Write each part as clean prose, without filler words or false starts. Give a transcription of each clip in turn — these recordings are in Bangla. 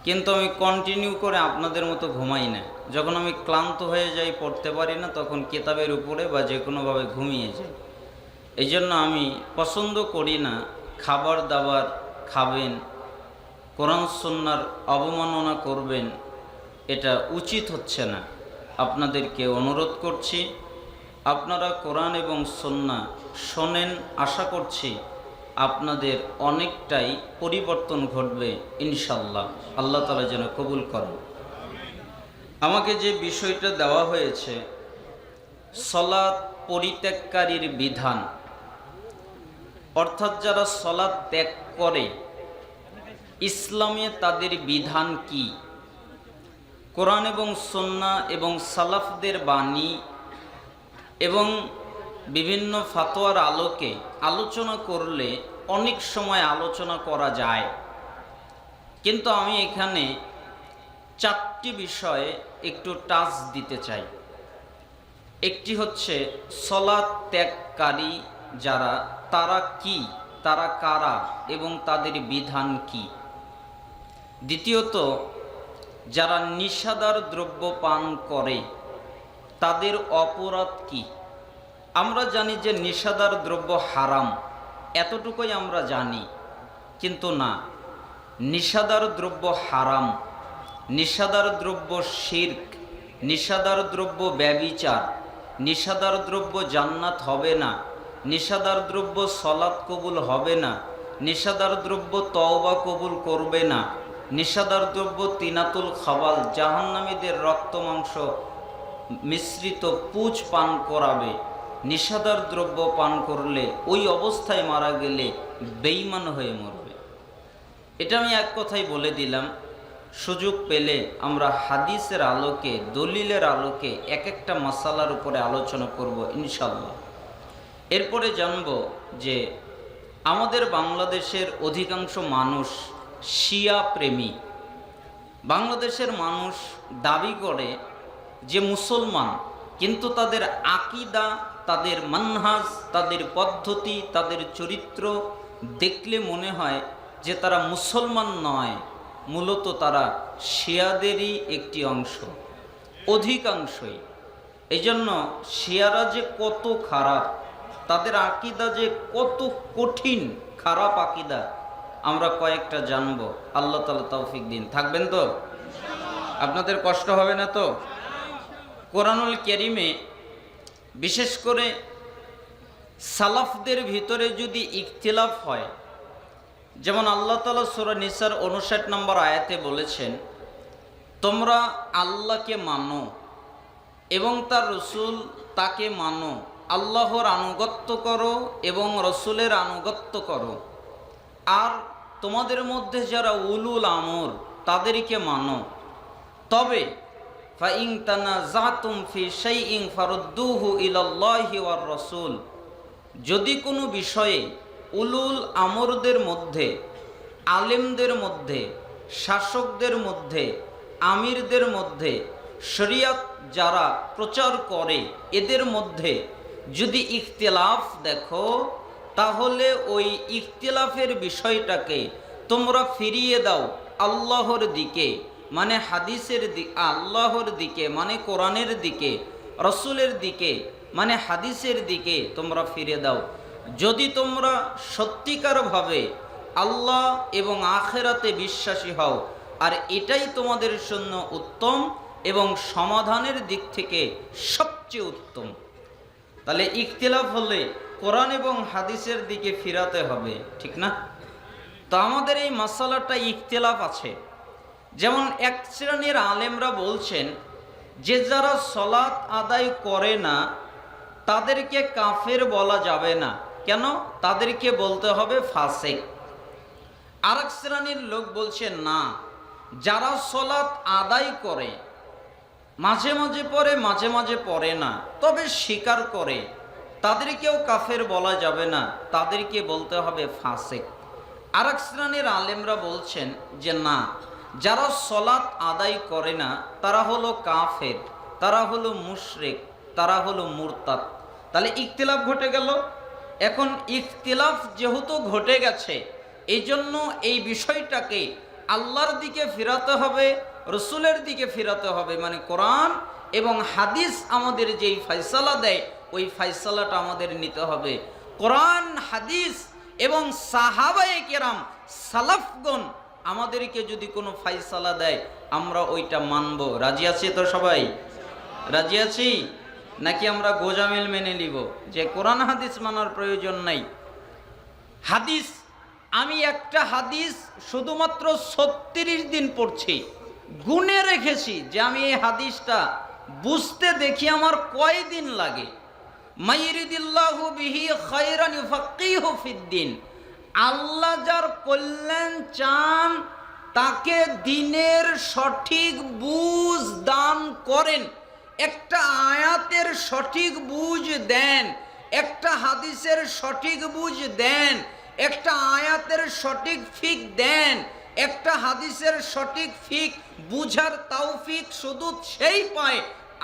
কিন্তু আমি কন্টিনিউ করে আপনাদের মতো ঘুমাই না। যখন আমি ক্লান্ত হয়ে যাই, পড়তে পারি না, তখন কিতাবের উপরে বা যে কোনোভাবে ঘুমিয়ে যাই। এই জন্য আমি পছন্দ করি না খাবার দাবার খাবেন, কোরআন সুন্নাহর অবমাননা করবেন, এটা উচিত হচ্ছে না। আপনাদেরকে অনুরোধ করছি, আপনারা কোরআন এবং সুন্নাহ শোনেন। আশা করছি আপনাদের অনেকটাই পরিবর্তন ঘটবে ইনশাল্লাহ। আল্লাহ তাআলা যেন কবুল করেন। আমাকে যে বিষয়টা দেওয়া হয়েছে, সলাৎ পরিত্যাগকারীর বিধান, অর্থাৎ যারা সলাৎ ত্যাগ করে ইসলামে তাদের বিধান কি, কোরআন এবং সুন্নাহ এবং সালাফদের বাণী এবং বিভিন্ন ফাতোয়ার আলোকে আলোচনা করলে অনেক সময় আলোচনা করা যায়, কিন্তু আমি এখানে চারটি বিষয়ে একটু টাচ দিতে চাই। একটি হচ্ছে সলাৎ ত্যাগকারী যারা, তারা কি, তারা কারা এবং তাদের বিধান কি। দ্বিতীয়ত, যারা নিশাদার দ্রব্য পান করে তাদের অপরাধ কি। আমরা জানি যে নিশাদার দ্রব্য হারাম, এতটুকুই আমরা জানি, কিন্তু না, নিশাদার দ্রব্য হারাম, নিশাদার দ্রব্য শিরক, নিশাদার দ্রব্য ব্যভিচার, নিশাদার দ্রব্য জান্নাত হবে না, নিশাদার দ্রব্য সলাৎ কবুল হবে না, নিশাদার দ্রব্য তওবা কবুল করবে না, নিশাদার দ্রব্য তিনাতুল খাবাল, জাহান্নামীদের রক্ত মাংস মিশ্রিত পুঁজ পান করাবে। নিশাদার দ্রব্য পান করলে ওই অবস্থায় মারা গেলে বেঈমান হয়ে মরবে। এটা আমি এক কথাই বলে দিলাম। সুযোগ পেলে আমরা হাদিসের আলোকে, দলিলের আলোকে এক একটা মাসালার উপরে আলোচনা করব ইনশাল্লাহ। এরপরে জানব যে আমাদের বাংলাদেশের অধিকাংশ মানুষ শিয়া প্রেমী। বাংলাদেশের মানুষ দাবি করে যে মুসলমান, কিন্তু তাদের আকিদা, তাদের মানহাজ, তাদের পদ্ধতি, তাদের চরিত্র দেখলে মনে হয় যে তারা মুসলমান নয়, মূলত তারা শিয়াদেরই একটি অংশ, অধিকাংশই। এই জন্য শিয়ারা যে কত খারাপ, তাদের আকিদা যে কত কঠিন খারাপ আকিদা, আমরা কয়েকটা জানবো। আল্লাহ তাআলা তৌফিক দিন। থাকবেন তো? আপনাদের কষ্ট হবে না তো? কোরআনুল কারীমে বিশেষ করে সালাফদের ভিতরে যদি ইখতিলাফ হয়, যেমন আল্লাহ তাআলা সূরা নিসার 59 নম্বর আয়াতে বলেছেন, তোমরা আল্লাহকে মানো এবং তার রসুল তাকে মানো, আল্লাহর আনুগত্য করো এবং রসুলের আনুগত্য করো, আর তোমাদের মধ্যে যারা উলুল আমর তাদেরকে মানো। তবে ফাইন তানাযাতুম ফি শাইইন ফারুদ্দুহু ইলাল্লাহি ওয়ার রাসূল, যদি কোনো বিষয়ে উলুল আমরদের মধ্যে, আলেমদের মধ্যে, শাসকদের মধ্যে, আমিরদের মধ্যে, শরিয়ত যারা প্রচার করে এদের মধ্যে যদি ইখতিলাফ দেখো, তাহলে ওই ইখতিলাফের বিষয়টাকে তোমরা ফিরিয়ে দাও আল্লাহর দিকে, মানে হাদিসের দিকে, আল্লাহর দিকে মানে কোরআনের দিকে, রসুলের দিকে মানে হাদিসের দিকে তোমরা ফিরে দাও। যদি তোমরা সত্যিকারভাবে আল্লাহ এবং আখেরাতে বিশ্বাসী হও, আর এটাই তোমাদের জন্য উত্তম এবং সমাধানের দিক থেকে সবচেয়ে উত্তম। তাহলে ইখতিলাফ হলে কোরআন এবং হাদিসের দিকে ফিরাতে হবে, ঠিক না? তো আমাদের এই মাসালাটা ইখতিলাফ আছে। যেমন এক শ্রেণীর আলেমরা বলছেন যে যারা সলাত আদায় করে না তাদেরকে কাফের বলা যাবে না। কেন? তাদেরকে বলতে হবে ফাসিক। আরেক শ্রেণীর লোক বলছেন না, যারা সলাত আদায় করে, মাঝে মাঝে পড়ে মাঝে মাঝে পড়ে না, তবে স্বীকার করে, তাদেরকেও কাফের বলা যাবে না, তাদেরকে বলতে হবে ফাসিক। আরেক শ্রেণীর আলেমরা বলছেন যে না, যারা সলাত আদায় করে না তারা হলো কাফের, তারা হলো মুশরিক, তারা হলো মুরতাদ। তাহলে ইখতিলাফ ঘটে গেল। এখন ইখতিলাফ যেহেতু ঘটে গেছে, এই জন্য এই বিষয়টাকে আল্লাহর দিকে ফিরাতে হবে, রসুলের দিকে ফিরাতে হবে। মানে কোরআন এবং হাদিস আমাদের যেই ফয়সালা দেয় ওই ফয়সালাটা আমাদের নিতে হবে। কোরআন হাদিস এবং সাহাবায়ে কেরাম সালাফগণ আমাদেরকে যদি কোনো ফয়সালা দেয় আমরা ওইটা মানব। রাজি আছি তো সবাই? রাজি আছি নাকি আমরা গোজামিল মেনে নিব যে কোরআন হাদিস মানার প্রয়োজন নাই? হাদিস, আমি একটা হাদিস শুধুমাত্র 36 দিন পড়ছি, গুনে রেখেছি যে আমি এই হাদিসটা বুঝতে দেখি আমার কয় দিন লাগে। মাইরিদিল্লাহু বিহি খায়রান ইউফাক্কিহু ফিদ্দিন, আল্লাহ যার কল্যাণ চান তাকে দিনের সঠিক বুঝ দান করেন। একটা আয়াতের সঠিক বুঝ দেন, একটা হাদিসের সঠিক বুঝ দেন, একটা আয়াতের সঠিক ফিক দেন, একটা হাদিসের সঠিক ফিক বুঝার তৌফিক শুধু সেই পায়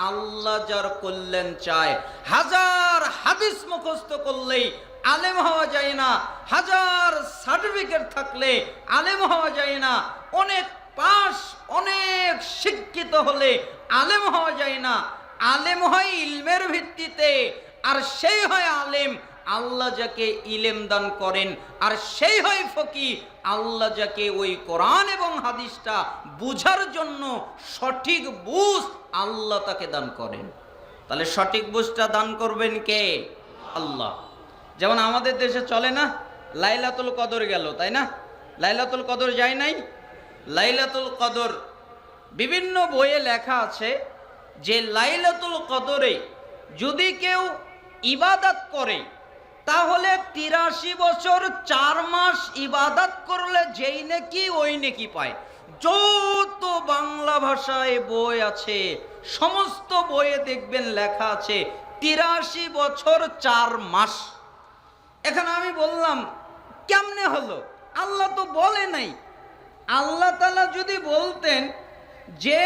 আল্লাহ যার কল্যাণ চায়। হাজার হাদিস মুখস্থ করলেই আলেম হওয়া যায় না, হাজার সার্টিফিকেট থাকলে আলেম হওয়া যায় না, অনেক পাস অনেক শিক্ষিত হলে আলেম হওয়া যায় না। আলেম হয় ইলমের ভিত্তিতে, আর সেই হয় আলেম আল্লাহ যাকে ইলম দান করেন, আর সেই হয় ফকিহ আল্লাহ যাকে ওই কোরআন এবং হাদিসটা বুঝার জন্য সঠিক বুঝ আল্লাহ তাকে দান করেন। তাহলে সঠিক বুঝটা দান করবেন কে? আল্লাহ। যেমন আমাদের দেশে চলে না লাইলাতুল কদর গেল, তাই না? লাইলাতুল কদর যায় নাই? লাইলাতুল কদর বিভিন্ন বইয়ে লেখা আছে যে লাইলাতুল কদরে যদি কেউ ইবাদত করে তাহলে 83 বছর 4 মাস ইবাদত করলে যেই নেকি ওই নেকি পায়। যত বাংলা ভাষায় বই আছে সমস্ত বইয়ে দেখবেন লেখা আছে 83 বছর 4 মাস। এখন আমি বললাম কেমনে হলো? আল্লাহ তো বলে নাই। আল্লাহ তাআলা যদি বলতেন যে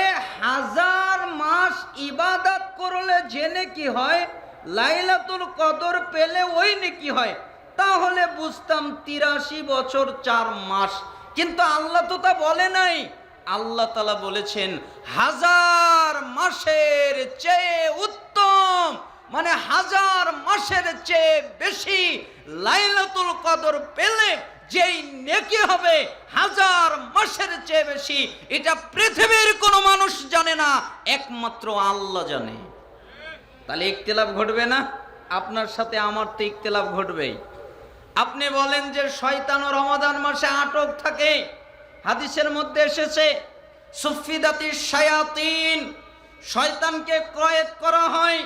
1000 মাস ইবাদত করলে যে নেকি হয়, লাইলাতুল কদর পেলে ওই নেকি হয়, তাহলে বুঝতাম 83 বছর 4 মাস। কিন্তু আল্লাহ তো তা বলে নাই। আল্লাহ তাআলা বলেছেন 1000 মাসের চেয়ে উত্তম, মানে 1000 মাসের চেয়ে বেশি লাইলাতুল কদর পেলে যেই নেকি হবে 1000 মাসের চেয়ে বেশি, এটা পৃথিবীর কোনো মানুষ জানে না, একমাত্র আল্লাহ জানে। তাহলে ইখতিলাফ ঘটবে না? আপনার সাথে আমার তো ইখতিলাফ ঘটবেই। আপনি বলেন যে শয়তানও রমাদান মাসে আটক থাকে, হাদিসের মধ্যে এসেছে সুফিদাতিশ শায়াতিন, শয়তানকে কয়েদ করা হয়।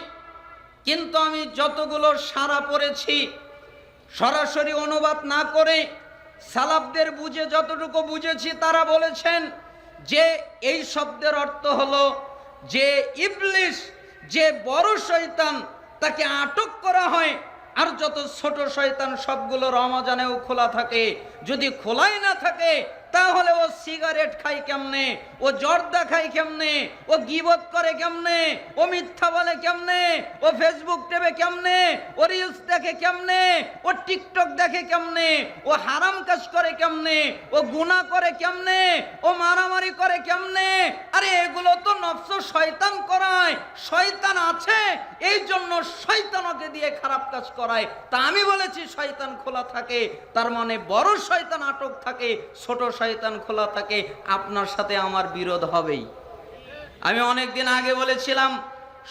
কিন্তু আমি যতগুলো সারা পড়েছি সরাসরি অনুবাদ না করে সালাফদের বুঝে যতটুকু বুঝেছি তারা বলেছেন যে এই শব্দের অর্থ হলো যে ইবলিস, যে বড় শয়তান তাকে আটক করা হয়, আর যত ছোট শয়তান সবগুলো রমজানেও খোলা থাকে। যদি খোলাই না থাকে তাহলে ও সিগারেট খায় কেমনে, ও জর্দা খায় কেমনে, ও গীবত করে কেমনে, ও মিথ্যা বলে কেমনে, ও ফেসবুক টেপে কেমনে, ও রিলস দেখে কেমনে, ও টিকটক দেখে কেমনে, ও হারাম কাজ করে কেমনে, ও গুনাহ করে কেমনে, ও মারামারি করে কেমনে। আরে এগুলো তো নফস শয়তান করায়, শয়তান আছে এই জন্য শয়তানকে দিয়ে খারাপ কাজ করায়। তা আমি বলেছি শয়তান খোলা থাকে, তার মানে বড় শয়তান আটক থাকে, ছোট শয়তান খোলা থাকে। আপনার সাথে আমার বিরোধ হবেই। আমি অনেক দিন আগে বলেছিলাম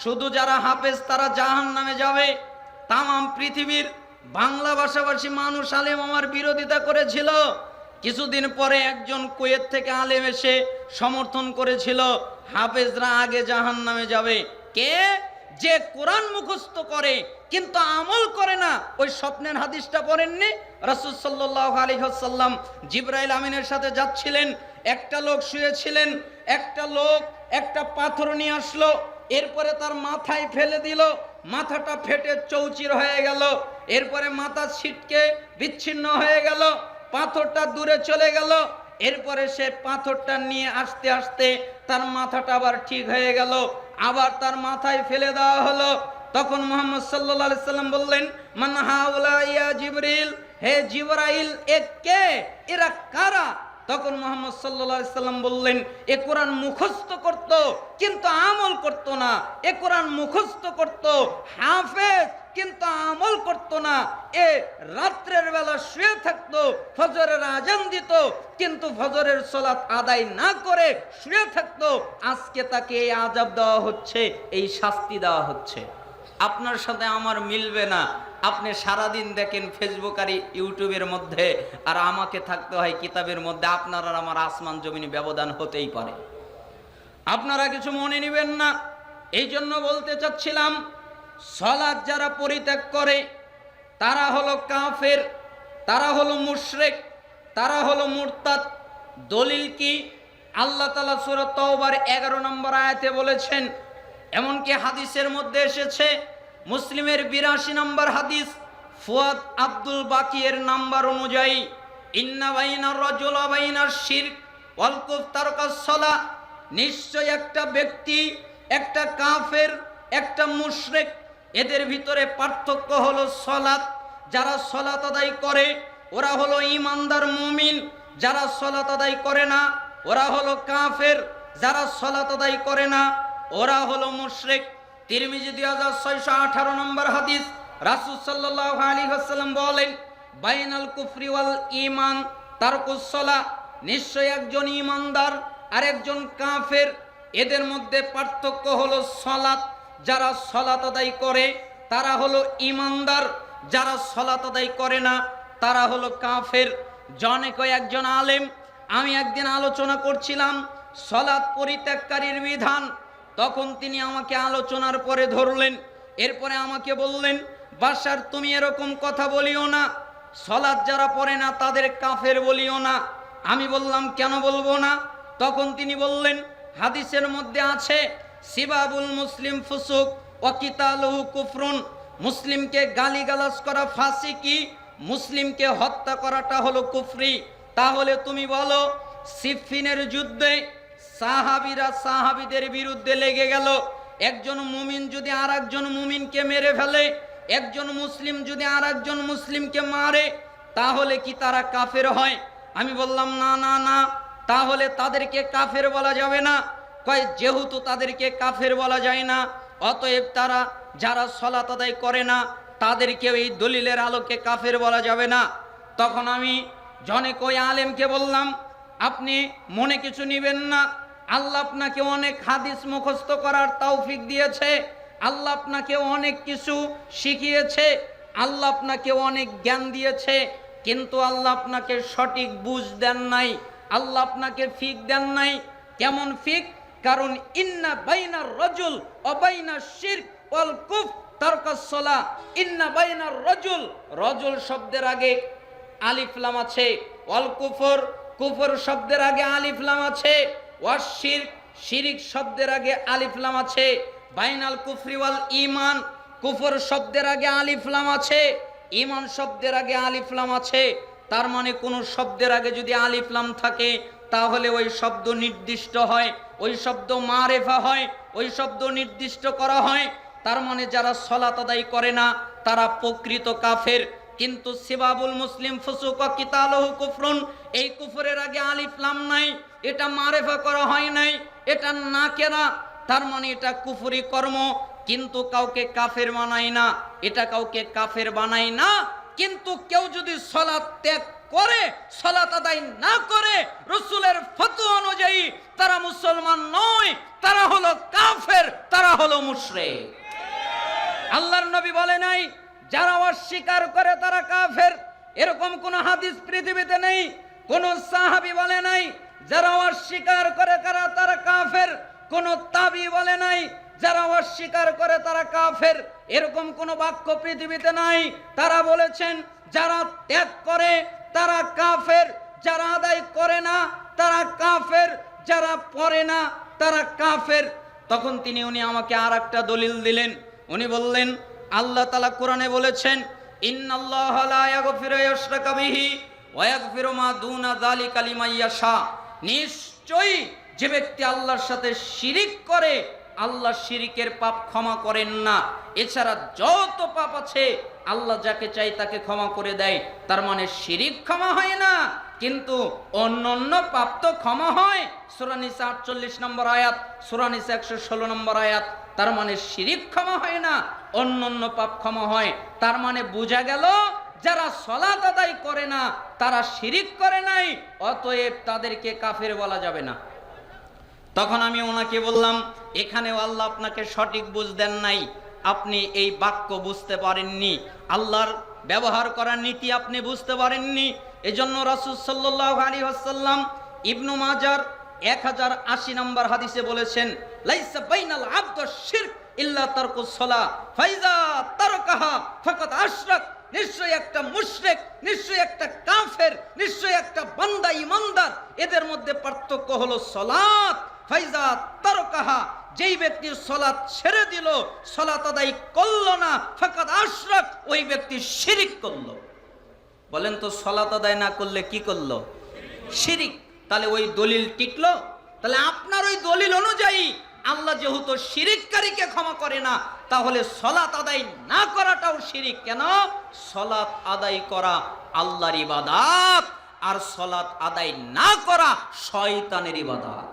শুধু যারা হাফেজ তারা জাহান্নামে যাবে। তামাম পৃথিবীর বাংলা ভাষাভাষী মানুষ আলেম আমার বিরোধিতা করেছিল। কিছুদিন পরে একজন কুয়েত থেকে আলেম এসে সমর্থন করেছিল হাফেজরা আগে জাহান্নামে যাবে। কে? যে কোরআন মুখস্থ করে কিন্তু আমল করে না। ওই স্বপ্নের হাদিসটা পড়েননি? রাসূল সাল্লাল্লাহু আলাইহি ওয়াসাল্লাম জিবরাইল আমিনের সাথে যাচ্ছিলেন, একটা লোক শুয়েছিলেন, একটা লোক একটা পাথর নিয়ে আসলো, এরপরে তার মাথায় ফেলে দিল, মাথাটা ফেটে চৌচির হয়ে গেল, এরপরে মাথা ছিটকে বিচ্ছিন্ন হয়ে গেল, পাথরটা দূরে চলে গেল, এরপরে সে পাথরটা নিয়ে আস্তে আস্তে তার মাথাটা আবার ঠিক হয়ে গেল, আবার তার মাথায় ফেলে দেওয়া হলো। তখন মুহাম্মদ সাল্লাল্লাহু আলাইহি সাল্লাম বললেন, মান হাউলা ইয়া জিবরিল, হে জিবরাইল, এ কে, এরা কারা? তখন মুহাম্মদ সাল্লাল্লাহু আলাইহি সাল্লাম বললেন, এ কোরআন মুখস্থ করত কিন্তু আমল করত না, এ কোরআন মুখস্থ করত হাফেজ কিন্তু আমল করত না, এ রাত্রের বেলা শুয়ে থাকতো, ফজরের আজান দিত কিন্তু ফজরের সালাত আদায় না করে শুয়ে থাকতো। আজকে তাকে এই আযাব দেওয়া হচ্ছে, এই শাস্তি দেওয়া হচ্ছে। আপনার সাথে আমার মিলবে না। আপনি সারাদিন দেখেন ফেসবুক আর ইউটিউবের মধ্যে, আর আমাকে থাকতে হয় কিতাবের মধ্যে। আপনার আর আমার আসমান জমিনে ব্যবধান হতেই পারে। আপনারা কিছু মনে নেবেন না। এই জন্য বলতে চাচ্ছিলাম, সালাত যারা পরিত্যাগ করে তারা হলো কাফের, তারা হলো মুশরিক, তারা হলো মুরতাদ। দলিল কি? আল্লাহ তাআলা সূরা তাওবার 11 নম্বর আয়াতে বলেছেন, এমনকি হাদিসের মধ্যে এসেছে, মুসলিমের 82 নম্বর হাদিস, ফুয়াদ আব্দুল বাকিয়ের নাম্বার অনুযায়ী, ইন্না বাইনার রাজুল ওয়া বাইনাশ শিরক ওয়াল কুফর তারকাস সালাহ, নিশ্চয় একটা ব্যক্তি, একটা কাফের, একটা মুশরিক, এদের ভিতরে পার্থক্য হলো সালাত। যারা সালাত আদায় করে ওরা হলো ঈমানদার মুমিন, যারা সালাত আদায় করে না ওরা হলো কাফের, যারা সালাত আদায় করে না ওরা হলো মুশরিক। তিরমিজি 2618 নম্বর হাদিস, রাসূল সাল্লাল্লাহু আলাইহি ওয়াসাল্লাম বলেন, বাইনাল কুফরি ওয়াল ঈমান তারকুস সালাহ, নিশ্চয় একজন ঈমানদার আর একজন কাফের, এদের মধ্যে পার্থক্য হলো সালাত। যারা সালাত আদায় করে তারা হলো ঈমানদার, যারা সালাত আদায় করে না তারা হলো কাফের। জনে কয়েকজন আলেম, আমি একদিন আলোচনা করছিলাম সালাত পরিত্যাগকারীর বিধান, তখন তিনি আমাকে আলোচনার পরে ধরলেন, এরপরে আমাকে বললেন, বাশার তুমি এরকম কথা বলিও না, সালাত যারা পড়ে না তাদের কাফের বলিও না। আমি বললাম, কেন বলবো না? তখন তিনি বললেন, হাদিসের মধ্যে আছে, সিবাবুল মুসলিম ফুসুক ওয়া কিতালুহু কুফরুন, মুসলিমকে গালিগালাজ করা ফাসিকি, মুসলিমকে হত্যা করাটা হলো কুফরি। তাহলে তুমি বলো, সিফিনের যুদ্ধে সাহাবীরা সাহাবীদের বিরুদ্ধে লেগে গেল, একজন মুমিন যদি আর একজন মুমিনকে মেরে ফেলে, একজন মুসলিম যদি আর একজন মুসলিমকে মারে, তাহলে কি তারা কাফের হয়? আমি বললাম, না না না, তাহলে তাদেরকে কাফের বলা যাবে না। কয়, যেহেতু তাদেরকে কাফের বলা যায় না, অতএব তারা যারা সালাত আদায় করে না তাদেরকেও এই দলিলের আলোকে কাফের বলা যাবে না। তখন আমি জনে কই আলেমকে বললাম, আপনি মনে কিছু নেবেন না, আল্লাহ আপনাকে অনেক হাদিস মুখস্থ করার তৌফিক দিয়েছে, আল্লাহ আপনাকে অনেক কিছু শিখিয়েছে, আল্লাহ আপনাকে অনেক জ্ঞান দিয়েছে, কিন্তু আল্লাহ আপনাকে সঠিক বুঝ দেন নাই, আল্লাহ আপনাকে ফিক দেন নাই। কেমন ফিক? কারণ ইন্না বাইনার রাজুল ওয়া বাইনাশ শিরক ওয়াল কুফর তারকাস সালাহ, ইন্না বাইনার রাজুল, রাজুল শব্দের আগে আলিফ লাম আছে, ওয়াল কুফর, কুফর শব্দের আগে আলিফ লাম আছে, ওয়াশ শিরক, শিরক শব্দের আগে আলিফ লাম আছে, বাইনাল কুফরি ওয়াল ঈমান, কুফর শব্দের আগে আলিফ লাম আছে, ঈমান শব্দের আগে আলিফ লাম আছে। তার মানে কোন শব্দের আগে যদি আলিফ লাম থাকে তাহলে ওই শব্দ নির্দিষ্ট হয়, ওই শব্দ মারেফা হয়, ওই শব্দ নির্দিষ্ট করা হয়। তার মানে যারা সালাত আদায় করে না তারা প্রকৃত কাফের। কিন্তু সিবাবুল মুসলিম ফুসুক ওয়া কিতালুহু কুফরুন, এই কুফরের আগে আলিফ লাম নাই, এটা মারেফা করা হয় নাই, এটা নাকেরা, তার মানে এটা কুফরি কর্ম, কিন্তু কাউকে কাফের বানায় না, এটা কাউকে কাফের বানায় না। কিন্তু কেউ যদি সালাত ত্যাগ করে, সালাত আদায় না করে, রাসূলের ফতোয়া অনুযায়ী তারা মুসলমান নয়, তারা হলো কাফের, তারা হলো মুশরিক। আল্লাহর নবী বলে নাই যারা অস্বীকার করে তারা কাফের, এরকম কোন হাদিস পৃথিবীতে নেই। কোন সাহাবী বলে নাই যারা অস্বীকার করে তারা কাফের, কোন তাবী বলে নাই যারা অস্বীকার করে তারা কাফের, এরকম কোন বাক্য পৃথিবীতে নাই। তারা বলেছেন যারা ত্যাগ করে তারা কাফের, যারা আদায় করে না তারা কাফের, যারা পড়ে না তারা কাফের। তখন উনি আমাকে আর একটা দলিল দিলেন। উনি বললেন, আল্লাহ তাআলা কোরআনে বলেছেন, ইন্নাল্লাহা লা ইয়াগফিরু ইউশরাকা বিহি ওয়া ইয়াগফিরু মা দুনা যালিকা লিমান ইয়াশা, নিশ্চয়ই যে ব্যক্তি আল্লাহর সাথে শিরিক করে আল্লাহ শিরিকের পাপ ক্ষমা করেন না, এছাড়া যত পাপ আছে আল্লাহ যাকে চাই তাকে ক্ষমা করে দেয়। তার মানে শিরিক ক্ষমা হয় না, কিন্তু অন্যান্য পাপ তো ক্ষমা হয়। সূরা নিসা 48 নম্বর আয়াত, সূরা নিসা 116 নম্বর আয়াত। তার মানে শিরিক ক্ষমা হয় না, অন্যান্য পাপ ক্ষমা হয়। তার মানে বোঝা গেল যারা সালাত আদায় করে না তারা শিরিক করে নাই, অতএব তাদেরকে কাফের বলা যাবে না। তখন আমি ওনাকে বললাম, এখানেও আল্লাহ আপনাকে সঠিক বুঝ দেন নাই, আপনি এই বাক্য বুঝতে পারেননি, আল্লাহর ব্যবহার করার নীতি আপনি বুঝতে পারেননি। এজন্য রাসূল সাল্লাল্লাহু আলাইহি ওয়াসাল্লাম ইবনু মাজার 1080 নম্বর হাদিসে বলেছেন, লাইসা বাইনাল আবদ ওয়াশ শিরক ইল্লা তারকুস সালাহ ফাইজা তারাকাহা ফাকাদ আশরাক। নিশ্চয়ই একটা মুশরিক, নিশ্চয়ই একটা কাফের, নিশ্চয়ই একটা বান্দা ঈমানদার, এদের মধ্যে পার্থক্য হলো সালাত। ফাইজা তারাকাহা, যেই ব্যক্তি সালাত ছেড়ে দিল, সালাত আদায় করলো না, ফাকাদ আশরাক, ওই ব্যক্তি শিরিক করলো। বলেন তো সালাত আদায় না করলে কি করলো? শিরিক। তাহলে ওই দলিল টিকলো? তাহলে আপনার ওই দলিল অনুযায়ী আল্লাহ যেহেতু শিরিককারীকে ক্ষমা করে না, তাহলে সালাত আদায় না করাটাও শিরিক। কেন? সালাত আদায় করা আল্লাহর ইবাদত, আর সালাত আদায় না করা শয়তানের ইবাদত।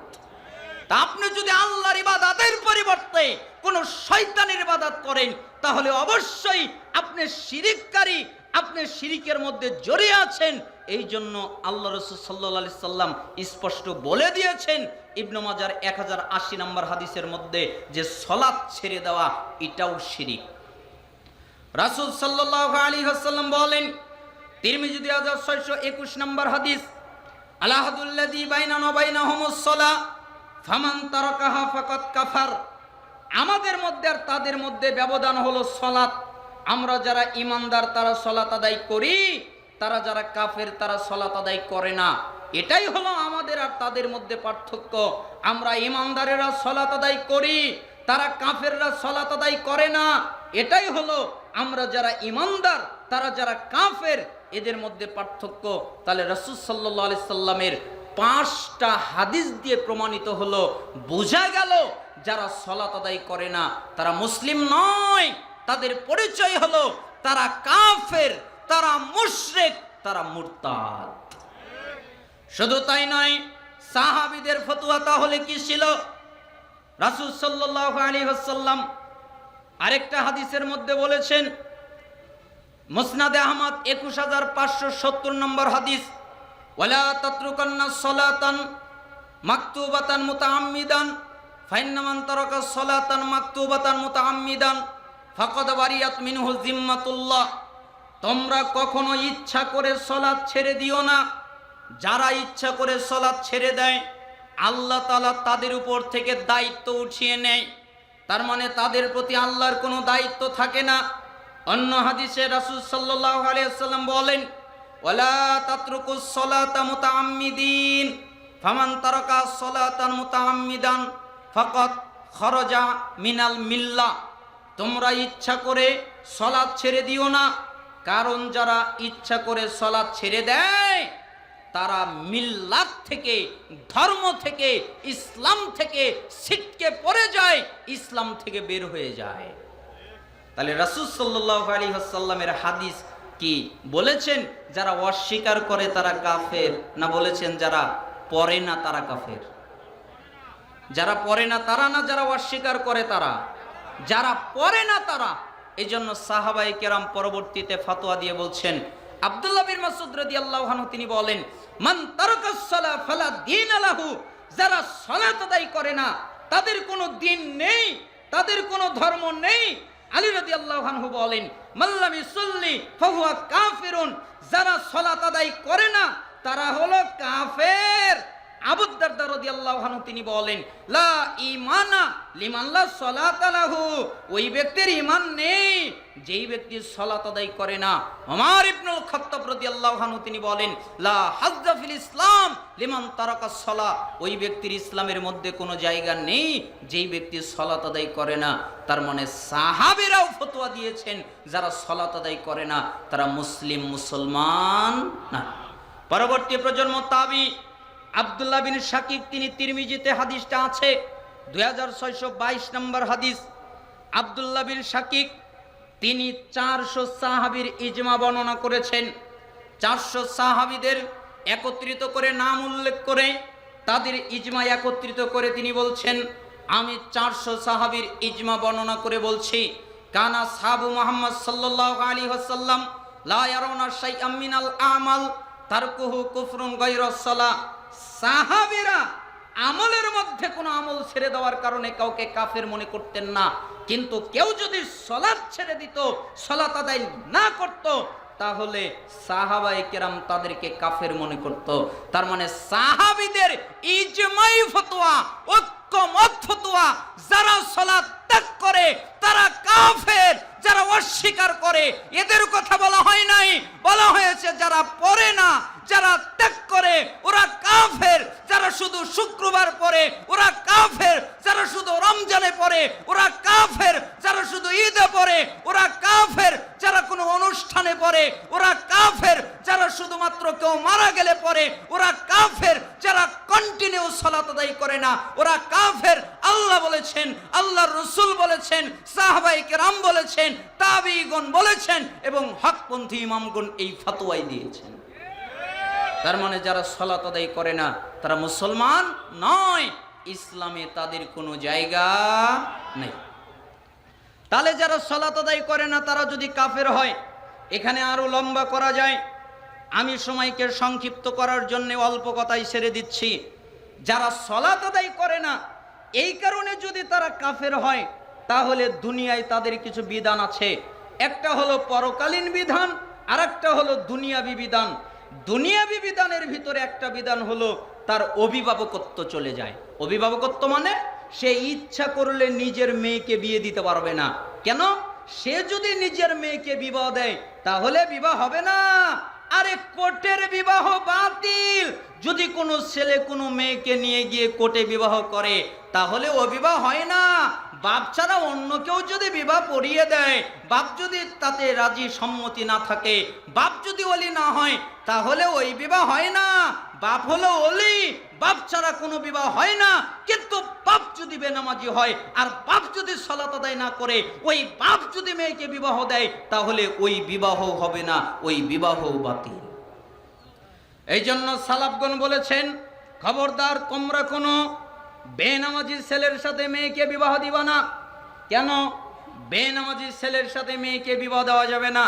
তা আপনি যদি আল্লাহর ইবাদতের পরিবর্তে কোন শয়তানের ইবাদত করেন, তাহলে অবশ্যই আপনি শিরিককারী, আপনি শিরিকের মধ্যে জড়িয়ে আছেন। এই জন্য আল্লাহ রাসূল সাল্লাল্লাহু আলাইহি সাল্লাম স্পষ্ট বলে দিয়েছেন ইবনে মাজার 1080 নম্বর হাদিসের মধ্যে যে সালাত ছেড়ে দেওয়া এটাও শিরিক। রাসূল সাল্লাল্লাহু আলাইহি ওয়াসাল্লাম বলেন, তিরমিজি 2621 নম্বর হাদিস, আলাহাদুল্লাযী বাইনানা ওয়া বাইনাহুমুস সালাহ ফামান তারাকাহা ফাকাদ কাফার। আমাদের মধ্যে আর তাদের মধ্যে ব্যবধান হলো সালাত। আমরা যারা ঈমানদার তারা সালাত আদায় করি, তারা যারা কাফের তারা সালাত আদায় করে না। এটাই হলো আমাদের আর তাদের মধ্যে পার্থক্য। আমরা ঈমানদারেরা সালাত আদায় করি, তারা কাফেররা সালাত আদায় করে না। এটাই হলো আমরা যারা ঈমানদার তারা যারা কাফের, এদের মধ্যে পার্থক্য। তাহলে রাসূল সাল্লাল্লাহু আলাইহি সাল্লামের 5টা হাদিস দিয়ে প্রমাণিত হলো, বোঝা গেল যারা সালাত আদায় করে না তারা মুসলিম নয়, তাদের পরিচয় হলো তারা কাফের, তারা মুশরিক, তারা মুরতাদ। শুধু তাই নয়, সাহাবীদের ফতোয়া তাহলে কি ছিল? রাসূল সাল্লাল্লাহু আলাইহি ওয়াসাল্লাম আরেকটা হাদিসের মধ্যে বলেছেন, মুসনাদে আহমদ 21570 নম্বর হাদিস, ওয়ালা তাতরুকান্না সালাতান মাকতুবাতান মুতাআম্মিদান ফাইন্না মান তারাকা সালাতান মাকতুবাতান মুতাআম্মিদান ফাকাদ বারিয়াত মিনহু জিম্মাতুল্লাহ। তোমরা কখনো ইচ্ছা করে সালাত ছেড়ে দিও না। যারা ইচ্ছা করে সালাত ছেড়ে দেয়, আল্লাহ তাআলা তাদের উপর থেকে দায়িত্ব উঠিয়ে নেয়। তার মানে তাদের প্রতি আল্লাহর কোনো দায়িত্ব থাকে না। অন্য হাদিসে রাসূল সাল্লাল্লাহু আলাইহি ওয়াসাল্লাম বলেন, ওয়ালা তাতরুকুস সালাতা মুতাআম্মিদিন ফামান তারাকা সালাতান মুতাআম্মিদান ফাকাদ খরাজা মিনাল মিল্লাহ। তোমরা ইচ্ছা করে সালাত ছেড়ে দিও না, কারণ যারা ইচ্ছা করে সালাত ছেড়ে দেয় তারা মিল্লাত থেকে, ধর্ম থেকে, ইসলাম থেকে ছিটকে পড়ে যায়, ইসলাম থেকে বের হয়ে যায়। তাহলে রাসূল সাল্লাল্লাহু আলাইহি ওয়াসাল্লামের হাদিস কি বলেছেন? যারা অস্বীকার করে তারা কাফের, না বলেছেন যারা পড়ে না তারা কাফের? যারা পড়ে না তারা না, যারা অস্বীকার করে তারা? যারা পড়ে না তারা। এই জন্য সাহাবায়ে কেরাম পরবর্তীতে ফতোয়া দিয়ে বলছেন, আব্দুল্লাহ বিন মাসউদ রাদিয়াল্লাহু আনহু তিনি বলেন, মান তারাকাস সালাহ ফালা দীন লাহু। যারা সালাত আদায় করে না তাদের কোনো দিন নেই, তাদের কোনো ধর্ম নেই। আলী রাদিয়াল্লাহু আনহু বলেন, মাল্লাম ইসল্লি ফাহুয়া কাফিরুন। যারা সালাত আদায় করে না তারা হলো কাফের। আবু দারদা রাদিয়াল্লাহু আনহু তিনি বলেন, লা ঈমানা লিমান লা সালাতা লাহু। ওই ব্যক্তির ঈমান নেই যেই ব্যক্তি সালাত আদায় করে না। ওমর ইবনুল খাত্তাব রাদিয়াল্লাহু আনহু তিনি বলেন, লা হাজ্জা ফিল ইসলাম লিমান তারাকাস সালাহ। ওই ব্যক্তির ইসলামের মধ্যে কোনো জায়গা নেই যেই ব্যক্তি সালাত আদায় করে না। তার মানে সাহাবীরাও ফতোয়া দিয়েছেন যারা সালাত আদায় করে না তারা মুসলমান না। পরবর্তী প্রজন্ম তাবি আব্দুল্লাহ বিন শাকিক, তিনি তিরমিজিতে হাদিসটা আছে 2622 নম্বর হাদিস। আব্দুল্লাহ বিন শাকিক তিনি 400 সাহাবীর ইজমা বর্ণনা করেছেন। 400 সাহাবীদের একত্রিত করে নাম উল্লেখ করে তাদের ইজমা একত্রিত করে তিনি বলছেন, আমি 400 সাহাবীর ইজমা বর্ণনা করে বলছি, কানা সাহাবু মুহাম্মদ সাল্লাল্লাহু আলাইহি ওয়াসাল্লাম লা ইয়ারাউনা শাইআম মিনাল আমাল তারকুহু কুফরুন গায়রাস সালাহ। সাহাবীরা আমলের মধ্যে কোনো আমল ছেড়ে দেওয়ার কারণে কাউকে কাফের মনে করতেন না, কিন্তু কেউ যদি সালাত ছেড়ে দিত, সালাত আদায় না করত, তাহলে সাহাবায়ে কেরাম তাদেরকে কাফের মনে করত। তার মানে সাহাবীদের ইজমাই ফতোয়া, ঐক্যমত ফতোয়া, যারা সালাত ত্যাগ করে তারা কাফের, যারা অস্বীকার করে এদের কথা বলা হয় নাই, বলা হয়েছে যারা পড়ে না, যারা ত্যাগ করে ওরা কাফের, যারা শুধু শুক্রবার পড়ে ওরা কাফের, যারা শুধু রমজানে পড়ে ওরা কাফের, যারা শুধু ঈদে পড়ে ওরা কাফের, যারা কোনো অনুষ্ঠানে পড়ে ওরা কাফের, যারা শুধুমাত্র কেউ মারা গেলে পড়ে ওরা কাফের, যারা কন্টিনিউ সালাত আদায় করে না ওরা কাফের। আল্লাহ বলেছেন, আল্লাহর রাসূল বলেছেন, সাহাবায়ে কেরাম বলেছেন, তাবিঈগণ বলেছেন এবং হকপন্থী ইমামগণ এই ফতোয়াই দিয়েছেন। তার মানে যারা সালাত আদায় করে না তারা মুসলমান নয়, ইসলামে তাদের কোনো জায়গা নেই। তাহলে যারা সালাত আদায় করে না তারা যদি কাফের হয়, এখানে আরো লম্বা করা যায়, আমি সময়কে সংক্ষিপ্ত করার জন্য অল্প কথাই ছেড়ে দিচ্ছি। যারা সালাত আদায় করে না এই কারণে যদি তারা কাফের হয়, তাহলে দুনিয়ায় তাদের কিছু বিধান আছে। একটা হলো পরকালীন বিধান, আর একটা হলো দুনিয়াবি বিধান। দুনিয়াবি বিধানের ভিতরে একটা বিধান হলো তার অভিভাবকত্ব চলে যায়। অভিভাবকত্ব মানে সে ইচ্ছা করলে নিজের মেয়েকে বিয়ে দিতে পারবে না। কেন? সে যদি নিজের মেয়েকে বিবাহ দেয় তাহলে বিবাহ হবে না। আরে কোর্টের বিবাহ বাতিল। যদি কোনো ছেলে কোনো মেয়েকে নিয়ে গিয়ে কোর্টে বিবাহ করে তাহলে ও বিবাহ হয় না। বাপ ছাড়া অন্য কেউ যদি বিবাহ পড়িয়ে দেয়, বাপ যদি তাতে রাজি সম্মতি না থাকে, বাপ যদি ওলি না হয়, তাহলে ওই বিবাহ হয় না। বাপ হলো ওলি, বাপ ছাড়া কোনো বিবাহ হয় না। কিন্তু বাপ যদি বেনামাজি হয় আর বাপ যদি সালাত আদায় না করে, ওই বাপ যদি মেয়েকে বিবাহ দেয় তাহলে ওই বিবাহ হবে না, ওই বিবাহ বাতিল। এই জন্য সালাফগণ বলেছেন, খবরদার তোমরা কোনো বেনামাজি ছেলের সাথে মেয়েকে বিবাহ দিবা না। কেন? বেনামাজি ছেলের সাথে মেয়েকে বিবাহ দেওয়া যাবে না।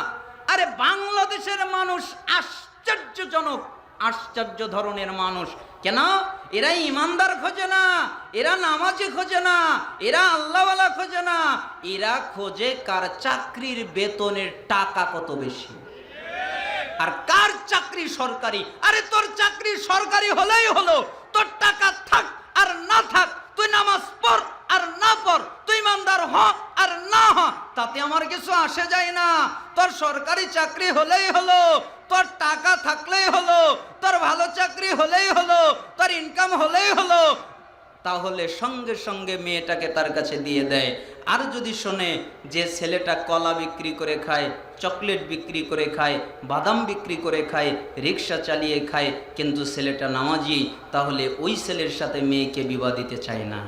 আরে বাংলাদেশের মানুষ আশ্চর্যজনক, আশ্চর্য ধরনের মানুষ। কেন? এরা ইমানদার খোঁজে না, এরা নামাজি খোঁজে না, এরা আল্লাহওয়ালা খোঁজে না, এরা খোঁজে কার চাকরির বেতনের টাকা কত বেশি, আর কার চাকরি সরকারি। আরে তোর চাকরি সরকারি হলেই হলো, তোর টাকা থাক আর না থাক, তুই নামাজ পড় আর না পড়, তুই ইমানদার হ আর না হ, তাতে আমার কিছু আসে যায় না। তোর সরকারি চাকরি হলেই হলো, তোর টাকা থাকলেই হলো, তোর ভালো চাকরি হলেই হলো, তোর ইনকাম হলেই হলো। তাহলে সঙ্গে সঙ্গে মেয়েটাকে তার কাছে দিয়ে দেয়। আর যদি শোনে যে ছেলেটা কলা বিক্রি করে খায়, চকলেট বিক্রি করে খায়, বাদাম বিক্রি করে খায়, রিক্সা চালিয়ে খায়, কিন্তু ছেলেটা নামাজি, তাহলে ওই ছেলের সাথে মেয়েকে বিবাহ দিতে চায় না।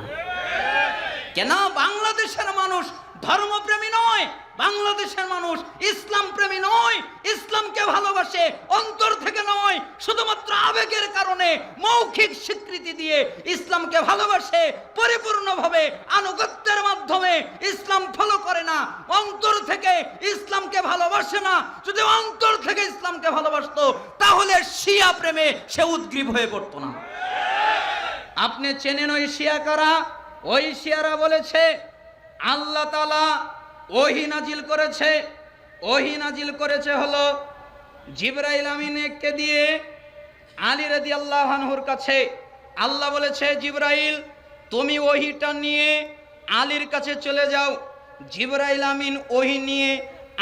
কেন? বাংলাদেশের মানুষ ধর্মপ্রেমী নয়, বাংলাদেশের মানুষ ইসলাম প্রেমী নয়, ইসলামকে ভালোবাসে অন্তর থেকে নয়, শুধুমাত্র আবেগের কারণে মৌখিক স্বীকৃতি দিয়ে ইসলামকে ভালোবাসে, পরিপূর্ণভাবে আনুগত্যের মাধ্যমে ইসলাম ফলো করে না, অন্তর থেকে ইসলামকে ভালোবাসে না। যদি অন্তর থেকে ইসলামকে ভালোবাসতো তাহলে শিয়া প্রেমে সে উদ্গ্রীব হয়ে পড়তো না। আপনি চেনেন ওই শিয়া কারা? ওই শিয়ারা বলেছে আল্লাহ তাআলা ওহী নাজিল করেছে। ওহী নাজিল করেছে হলো জিবরাইল আমিনকে দিয়ে আলী রাদিয়াল্লাহু আনহুর কাছে। আল্লাহ বলেছে, জিবরাইল তুমি ওহীটা নিয়ে আলীর কাছে চলে যাও। জিবরাইল আমিন ওহী নিয়ে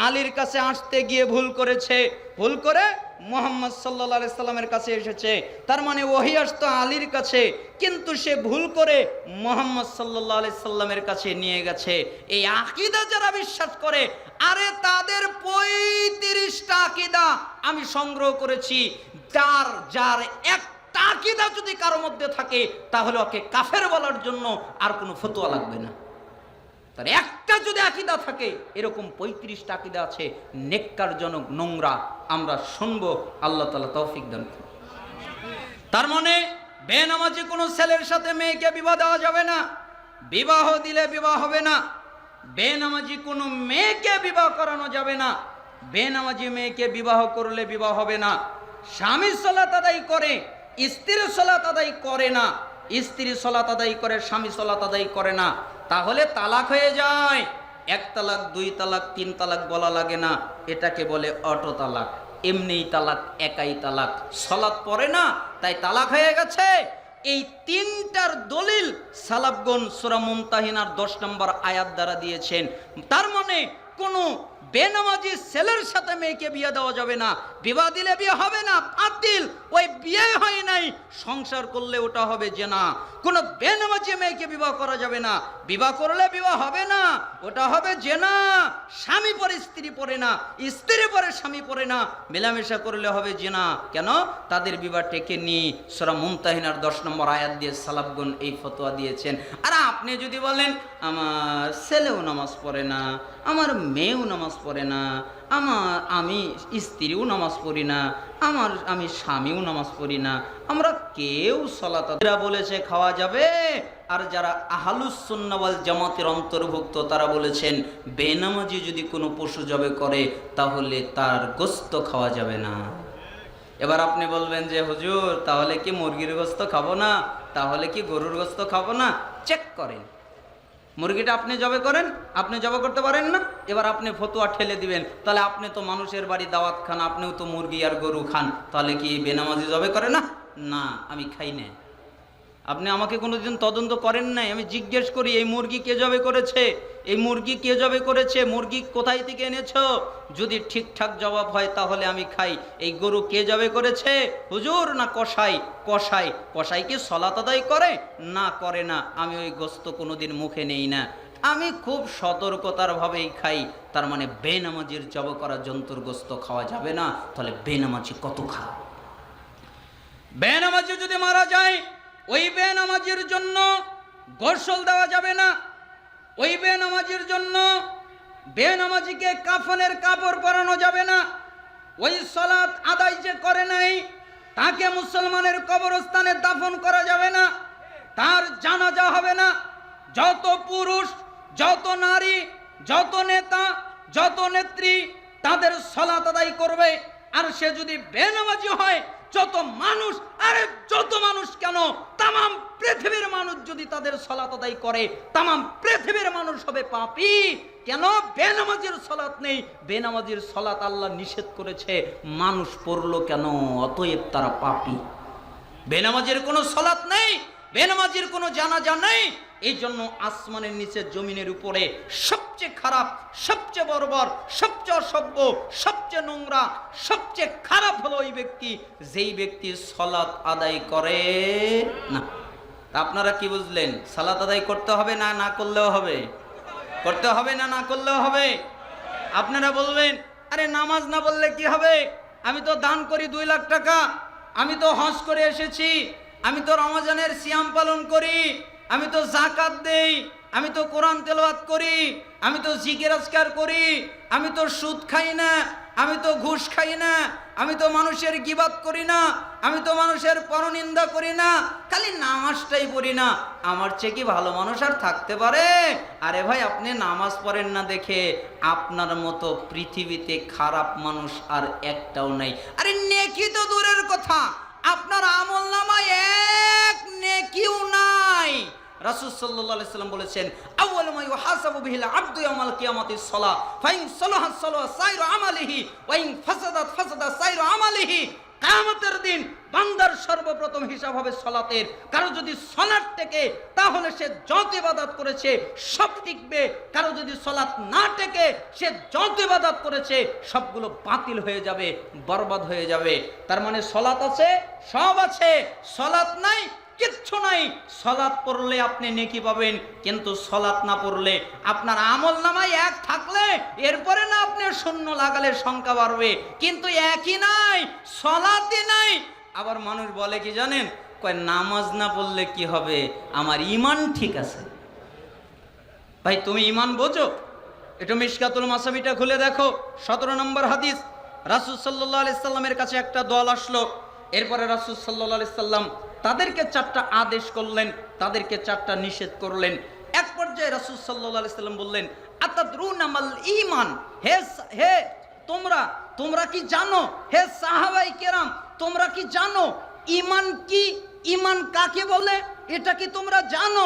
আলীর কাছে আসতে গিয়ে ভুল করেছে, ভুল করে মুহাম্মদ সাল্লাল্লাহু আলাইহি সাল্লামের কাছে এসেছে। তার মানে ওহী আসতো আলীর কাছে, কিন্তু সে ভুল করে মুহাম্মদ সাল্লাল্লাহু আলাইহি সাল্লামের কাছে নিয়ে গেছে। এই আকীদা যারা বিশ্বাস করে, আরে তাদের 35টা আকীদা আমি সংগ্রহ করেছি। যার একটা আকীদা যদি কারো মধ্যে থাকে তাহলে ওকে কাফের বলার জন্য আর কোনো ফতোয়া লাগবে না। তার একটা যদি আকীদা থাকে, এরকম 35টা আকীদা আছে নেককারজনক, নোংরা। আমরা শুনবো, আল্লাহ তাআলা তৌফিক দান করুন। তার মানে বেনামাজি কোনো ছেলের সাথে মেয়েকে বিবাহ দেওয়া যাবে না, বিবাহ দিলে বিবাহ হবে না। বেনামাজি কোনো মেয়েকে বিবাহ করানো যাবে না, বেনামাজি মেয়েকে বিবাহ করলে বিবাহ হবে না। স্বামী সালাত আদায় করে, স্ত্রী সালাত আদায় করে না, স্ত্রী সালাত আদায় করে, স্বামী সালাত আদায় করে না, তাহলে তালাক হয়ে যায়। 1 তালাক 2 তালাক 3 তালাক বলা লাগে না, এটাকে বলে অটো তালাক। এমনিই তালাক, একাই তালাক, সালাত পড়ে না তাই তালাক হয়ে গেছে। এই 3টার দলিল সালাফগণ সূরা মুমতাহিনার 10 নম্বর আয়াত দ্বারা দিয়েছেন। তার মানে কোনো বেনামাজি ছেলের সাথে মেয়েকে বিয়ে দেওয়া যাবে না, বিবাহ দিলে বিয়ে হবে না, বাতিল। ওই বিয়ে হয় নাই, সংসার করলে ওটা হবে জিনা। কোনো বেনামাজি মেয়েকে বিবাহ করা যাবে না, বিবাহ করলে বিবাহ হবে না, ওটা হবে জিনা। স্বামী পরে স্ত্রী পরে না, স্ত্রী পরে স্বামী পরে না, মেলামেশা করলে হবে জিনা। কেন? তাদের বিবাহ টেকেনি। সূরা মুমতাহিনার 10 নম্বর আয়াত দিয়ে সালাফগণ এই ফতোয়া দিয়েছেন। আর আপনি যদি বলেন আমার ছেলেও নামাজ পড়ে না, আমার মেয়েও নামাজ পড়ে না, আমি স্ত্রীও নামাজ পড়ি না, আমি স্বামীও নামাজ পড়ি না, আমরা কেউ সালাত বলেছে খাওয়া যাবে। আর যারা আহলুস সুন্নাহ ওয়াল জামাতের অন্তর্ভুক্ত তারা বলেছেন বেনামাজি যদি কোনো পশু জবে করে তাহলে তার গোশত খাওয়া যাবে না। এবার আপনি বলবেন যে হুজুর তাহলে কি মুরগির গোশত খাবো না, তাহলে কি গরুর গোশত খাবো না? চেক করেন, মুরগিটা আপনি জবে করেন, আপনি জবে করতে পারেন না, এবার আপনি ফতোয়া ঠেলে দিবেন তাহলে আপনি তো মানুষের বাড়ি দাওয়াত খান, আপনিও তো মুরগি আর গরু খান, তাহলে কি বেনামাজি জবে করে না? না, আমি খাই না। আপনি আমাকে কোনোদিন তদন্ত করেন নাই, আমি জিজ্ঞেস করি এই মুরগি কে জবে করেছে, এই মুরগি কে জবে করেছে, মুরগি কোথায় থেকে এনেছো? যদি ঠিকঠাক জবাব হয় তাহলে আমি খাই। এই গরু কে জবে করেছে? হুজুর না কসাই? কসাই। কসাই কি সালাত আদায় করে? না, করে না। আমি ওই গোশত কোনোদিন মুখে নেই না, আমি খুব সতর্কতার ভাবেই খাই। তার মানে বেনামাজির জব করা জন্তুর গোশত খাওয়া যাবে না। তাহলে বেনামাজি কত খারাপ। বেনামাজি যদি মারা যায় ওই বেনামাজির জন্য গোসল দেওয়া যাবে না, ওই বেনামাজির জন্য বেনামাজিকে কাফনের কাপড় পরানো যাবে না, ওই সালাত আদায় যে করে নাই তাকে মুসলমানের কবরস্থানে দাফন করা যাবে না, তার জানাজা হবে না। যত পুরুষ, যত নারী, যত নেতা, যত নেত্রী তাদের সালাত আদায় করবে। আর সে যদি বেনামাজি হয় যত মানুষ, আরে যত মানুষ কেন, তামাম পৃথিবীর মানুষ যদি তাদের সালাত আদায় করে তামাম পৃথিবীর মানুষ হবে পাপী। কেন? বেনামাজির সালাত নেই, বেনামাজির সালাত আল্লাহ নিষেধ করেছে, মানুষ পড়লো কেন? অতএব তারা পাপী। বেনামাজির কোনো সালাত নেই, বেনামাজির কোনো জানাজা নেই। এই জন্য আসমানের নিচে জমিনের উপরে সবচেয়ে খারাপ, সবচেয়ে বর্বর, সবচেয়ে অসভ্য, সবচেয়ে নোংরা, সবচেয়ে খারাপ হলো ওই ব্যক্তি যেই ব্যক্তি সালাত আদায় করে না। আপনারা কি বুঝলেন? সালাত আদায় করতে হবে না, না করলেও হবে? করতে হবে না, না করলেও হবে? আপনারা বলবেন আরে নামাজ না বললে কি হবে, আমি তো দান করি 2 লাখ টাকা, আমি তো হজ করে এসেছি, আমি তো রমজানের সিয়াম পালন করি, আমি তো যাকাত দেই, আমি তো কোরআন তেলাওয়াত করি, আমি তো জিকির আজকার করি, আমি তো সুদ খাই না, আমি তো ঘুষ খাই না, আমি তো মানুষের গীবাত করি না, আমি তো মানুষের পরনিন্দা করি না, খালি নামাজটাই পড়ি না, আমার চেয়ে কি ভালো মানুষ আর থাকতে পারে? আরে ভাই, আপনি নামাজ পড়েন না দেখে আপনার মতো পৃথিবীতে খারাপ মানুষ আর একটাও নাই। আরে নেকি তো দূরের কথা, আপনার আমল নামায় এক নেকিও নাই। রাসূল সাল্লাল্লাহু আলাইহি সাল্লাম বলেছেন আউয়ালু মা ইউহাসাবু বিহিল আবদু ইয়াউমাল কিয়ামাতিস সালাহ ফাইন সালাহাত সালাহা সাইরু আমালিহি ওয়া ইন ফাসাদাত ফাসাদা সাইরু আমালিহি। কিয়ামতের দিন বান্দার সর্বপ্রথম হিসাব হবে সালাতের। কারো যদি সালাত টেকে তাহলে সে যত ইবাদত করেছে সব টিকবে, কারো যদি সালাত না টেকে সে যত ইবাদত করেছে সবগুলো বাতিল হয়ে যাবে, বরবাদ হয়ে যাবে। তার মানে সালাত আছে, সব আছে, সালাত নাই কিচ্ছু নাই। সালাত পড়লে আপনি নেকি পাবেন, কিন্তু সালাত না পড়লে আপনার আমল নামায় 1 থাকলে এরপরে না আপনি 0 লাগালে সংখ্যা বাড়বে, কিন্তু একই নাই, সালাতই নাই। আবার মানুষ বলে কি জানেন, কয় নামাজ না পড়লে কি হবে, আমার ঈমান ঠিক আছে। ভাই তুমি ঈমান বোঝো? একটু মিশকাতুল মাসাবিটা খুলে দেখো, 17 নম্বর হাদিস। রাসূল সাল্লাল্লাহু আলাইহি সাল্লামের কাছে একটা দল আসলো, এরপরে রাসূল সাল্লাল্লাহু আলাইহি সাল্লাম তাদেরকে 4টা আদেশ করলেন, তাদেরকে 4টা নিষেধ করলেন। এক পর্যায়ে রাসূল সাল্লাল্লাহু আলাইহি সাল্লাম বললেন, আতাদরুনা মাল ঈমান, হে তোমরা কি জানো, হে সাহাবায়ে কেরাম তোমরা কি জানো ঈমান কি? ঈমান কাকে বলে এটা কি তোমরা জানো?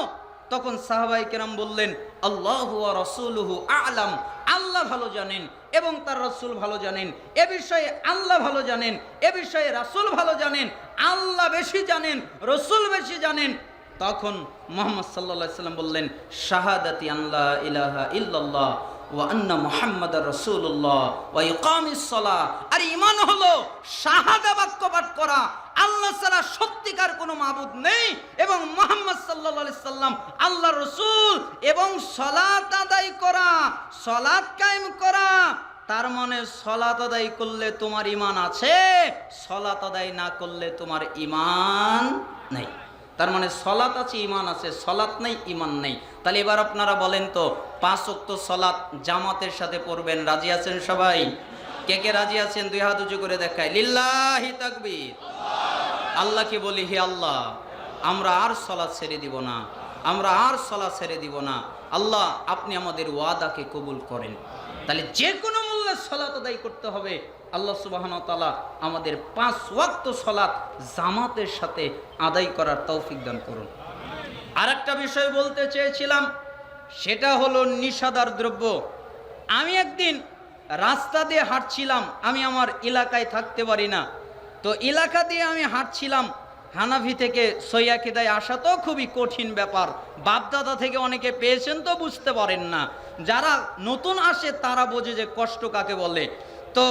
তখন সাহাবায়ে কেরাম বললেন, আল্লাহু ওয়া রাসূলুহু আ'লাম, আল্লাহ ভালো জানেন এবং তার রাসূল ভালো জানেন। এ বিষয়ে আল্লাহ ভালো জানেন, এ বিষয়ে রাসূল ভালো জানেন। আল্লাহ বেশি জানেন, রাসূল বেশি জানেন। তখন মুহাম্মদ সাল্লাল্লাহু আলাইহি সাল্লাম বললেন, শাহাদাতি আল্লা ইলাহা ইল্লাল্লাহ ওয়া আন্না মুহাম্মাদার রাসূলুল্লাহ ওয়া ইকামিস সালাহ। আর ঈমান হলো শাহাদা বাক্য পাঠ করা, আল্লাহ ছাড়া সত্যিকার কোনো মাবুদ নেই এবং মুহাম্মদ সাল্লাল্লাহু আলাইহি সাল্লাম আল্লাহর রাসূল, এবং সালাত আদায় করা, সালাত কায়েম করা। তার মানে সালাত আদায় করলে তোমার ঈমান আছে, সালাত আদায় না করলে তোমার ঈমান নাই। তার মানে সালাত আছে, ঈমান আছে, সালাত নাই, ঈমান নেই। তাহলে এবার আপনারা বলেন তো, 5 ওয়াক্ত সালাত জামাতের সাথে পড়বেন, রাজি আছেন সবাই? কে কে রাজি আছেন? 2 হাত উঁচু করে দেখায়, লিল্লাহি তাকবীর। আল্লাহকে বলি, হে আল্লাহ, আমরা আর সালাত ছেড়ে দিব না, আমরা আর সালাত ছেড়ে দিব না। আল্লাহ আপনি আমাদের ওয়াদাকে কবুল করেন। তাহলে যে কোনো মূল্যে সালাত আদায় করতে হবে। আল্লাহ সুবহানাহু ওয়া তাআলা আমাদের 5 ওয়াক্ত সালাত জামাতের সাথে আদায় করার তৌফিক দান করুন। আরেকটা বিষয় বলতে চেয়েছিলাম, সেটা হলো নিশাদার দ্রব্য। আমি একদিন রাস্তা দিয়ে হাঁটছিলাম, আমি আমার এলাকায় থাকতে পারি না, তো এলাকা দিয়ে আমি হাঁটছিলাম। হানাফি থেকে সৈয়াকিদায় আসা তো খুবই কঠিন ব্যাপার, বাপদাদা থেকে অনেকে পেয়েছেন তো বুঝতে পারেন না, যারা নতুন আসে তারা বোঝে যে কষ্ট কাকে বলে। তো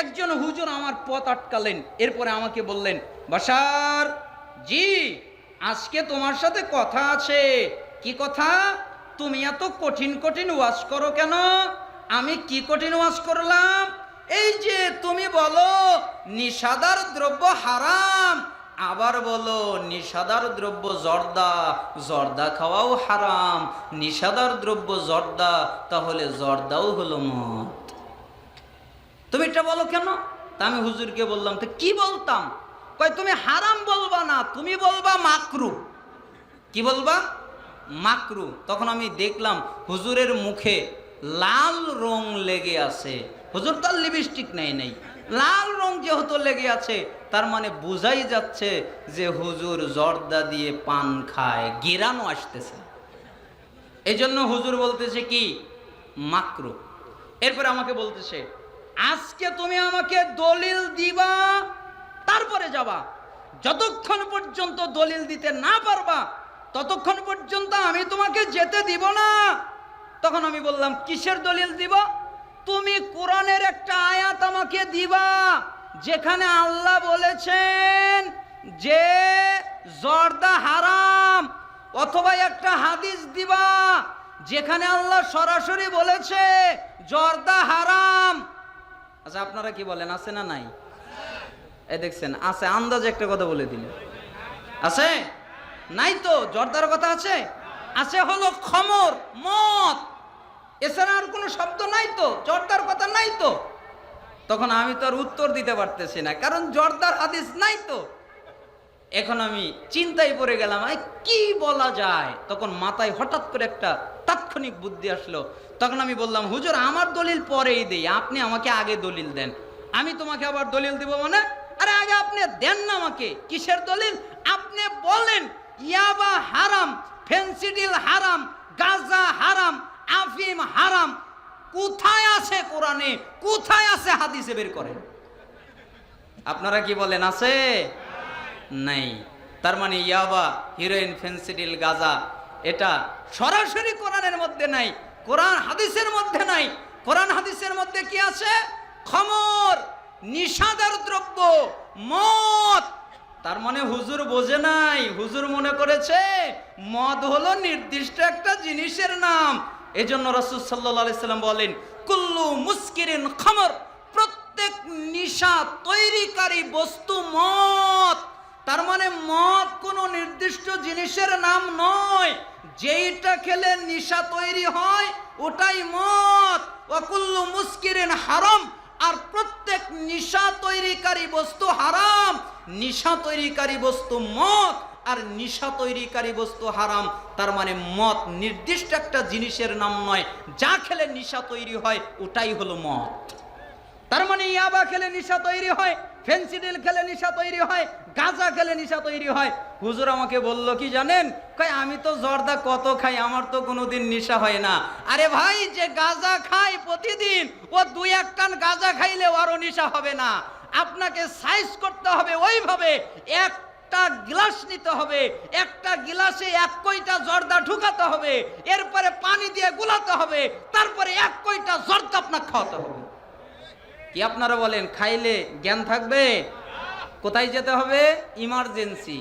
একজন হুজুর আমার পথ আটকালেন, এরপরে আমাকে বললেন, বাশার জি আজকে তোমার সাথে কথা আছে। কি কথা? তুমি এত কঠিন কঠিন ওয়াজ করো কেন? আমি কি কঠিন ওয়াজ করলাম? এই যে তুমি বলো নিশাদার দ্রব্য হারাম, আবার বলো নিশাদার দ্রব্য জর্দা, জর্দা খাওয়াও হারাম। নিশাদার দ্রব্য জর্দা, তাহলে জর্দাও হলো মদ। তুমি এটা বলো কেন? তা আমি হুজুরকে বললাম, তো কি বলতাম? কয় তুমি হারাম বলবা না, তুমি বলবা মাকরু। কি বলবা? মাকরু। তখন আমি দেখলাম হুজুরের মুখে লাল রং লেগে আছে। হুজুর তার লিপস্টিক নাই, লাল রং যেহেতু লেগে আছে, তার মানে বোঝাই যাচ্ছে যে হুজুর জর্দা দিয়ে পান খায়, গিরানো আসতেছে। এই জন্য হুজুর বলতেছে কি মাকরু। এরপরে আমাকে বলতেছে, আজকে তুমি আমাকে দলিল দিবা, তারপরে যাবা। যতক্ষণ পর্যন্ত দলিল দিতে না পারবা ততক্ষণ পর্যন্ত আমি তোমাকে যেতে দিব না। তখন আমি বললাম, কিসের দলিল দিব? তুমি কোরআনের একটা আয়াত আমাকে দিবা যেখানে আল্লাহ বলেছেন যে জর্দা হারাম, অথবা একটা হাদিস দিবা যেখানে আল্লাহ সরাসরি বলেছে জর্দা হারাম। আচ্ছা আপনারা কি বলেন, আছে না নাই? এই দেখছেন, আছে। আন্দাজে একটা কথা বলে দিলেন, আছে? নাই তো। জর্দার কথা আছে? আছে হলো খমর, মদ, এছাড়া আর কোনো শব্দ নাই তো, জর্দার কথা নাই তো। তখন আমি তো আর উত্তর দিতে পারতেছি না, কারণ জর্দার হাদিস নাই তো। এখন আমি চিন্তায় পড়ে গেলাম, কি বলা যায়। তখন মাথায় হঠাৎ করে একটা তাৎক্ষণিক বুদ্ধি আসলো। তখন আমি বললাম, হুজুর আমার দলিল পরেই দেই, আপনি আমাকে আগে দলিল দেন। আমি তোমাকে আবার দলিল দিব মানে? আরে আগে আপনি দেন না আমাকে। কিসের দলিল? আপনি বলেন ইয়াবা হারাম, ফেন্সিডিল হারাম, গাঁজা হারাম, আফিম হারাম। কোথায় আছে কোরআনে, কোথায় আছে হাদিসে? বের করেন। আপনারা কি বলেন, আছে? নাই। তার মানে ইয়াবা, হিরোইন, ফেন্সিডিল, গাঁজা এটা সরাসরি কোরআনের মধ্যে নাই, কোরআন হাদিসের মধ্যে নাই। কোরআন হাদিসের মধ্যে কি আছে? খমর, নিশাদার দ্রব্য, মদ। তার মানে হুজুর বোঝে নাই, হুজুর মনে করেছে মদ হলো নির্দিষ্ট একটা জিনিসের নাম। এজন্য রাসূল সাল্লাল্লাহু আলাইহি সাল্লাম বলেন, কুল্লু মুসকিরিন খামর, প্রত্যেক নিশা তৈরিকারী বস্তু মদ। তার মানে মদ কোনো নির্দিষ্ট জিনিসের নাম নয়, যেইটা খেলে নিশা তৈরি হয় ওটাই মদ। ওয়া কুল্লু মুসকিরিন হারাম, আর প্রত্যেক নিশা তৈরিকারী বস্তু হারাম। নিশা তৈরিকারী বস্তু মদ, আর নিশা তৈরিকারী বস্তু হারাম। তার মানে মদ নির্দিষ্ট একটা জিনিসের নাম নয়, যা খেলে নিশা তৈরি হয় ওটাই হলো মদ। তার মানে ইয়াবা খেলে নিশা তৈরি হয়, ফেন্সিডিল খেলে নিশা তৈরি হয়, গাঁজা খেলে নিশা তৈরি হয়। হুজুর আমাকে বলল কি জানেন, কই আমি তো জর্দা কত খাই, আমার তো কোনোদিন নেশা হয় না। আরে ভাই, যে গাঁজা খায় প্রতিদিন, ও 2-1 টান গাঁজা খাইলে আরো নেশা হবে না। আপনাকে সাইজ করতে হবে ওইভাবে, একটা গ্লাস নিতে হবে, একটা গ্লাসে 1 কইটা জর্দা ঢুকাতে হবে, এরপরে পানি দিয়ে গুলাতে হবে, তারপরে 1 কইটা জর্দা আপনাকে খাওয়াতে হবে। কি আপনারা বলেন, খাইলে জ্ঞান থাকবে? কোথায় যেতে হবে? ইমার্জেন্সি,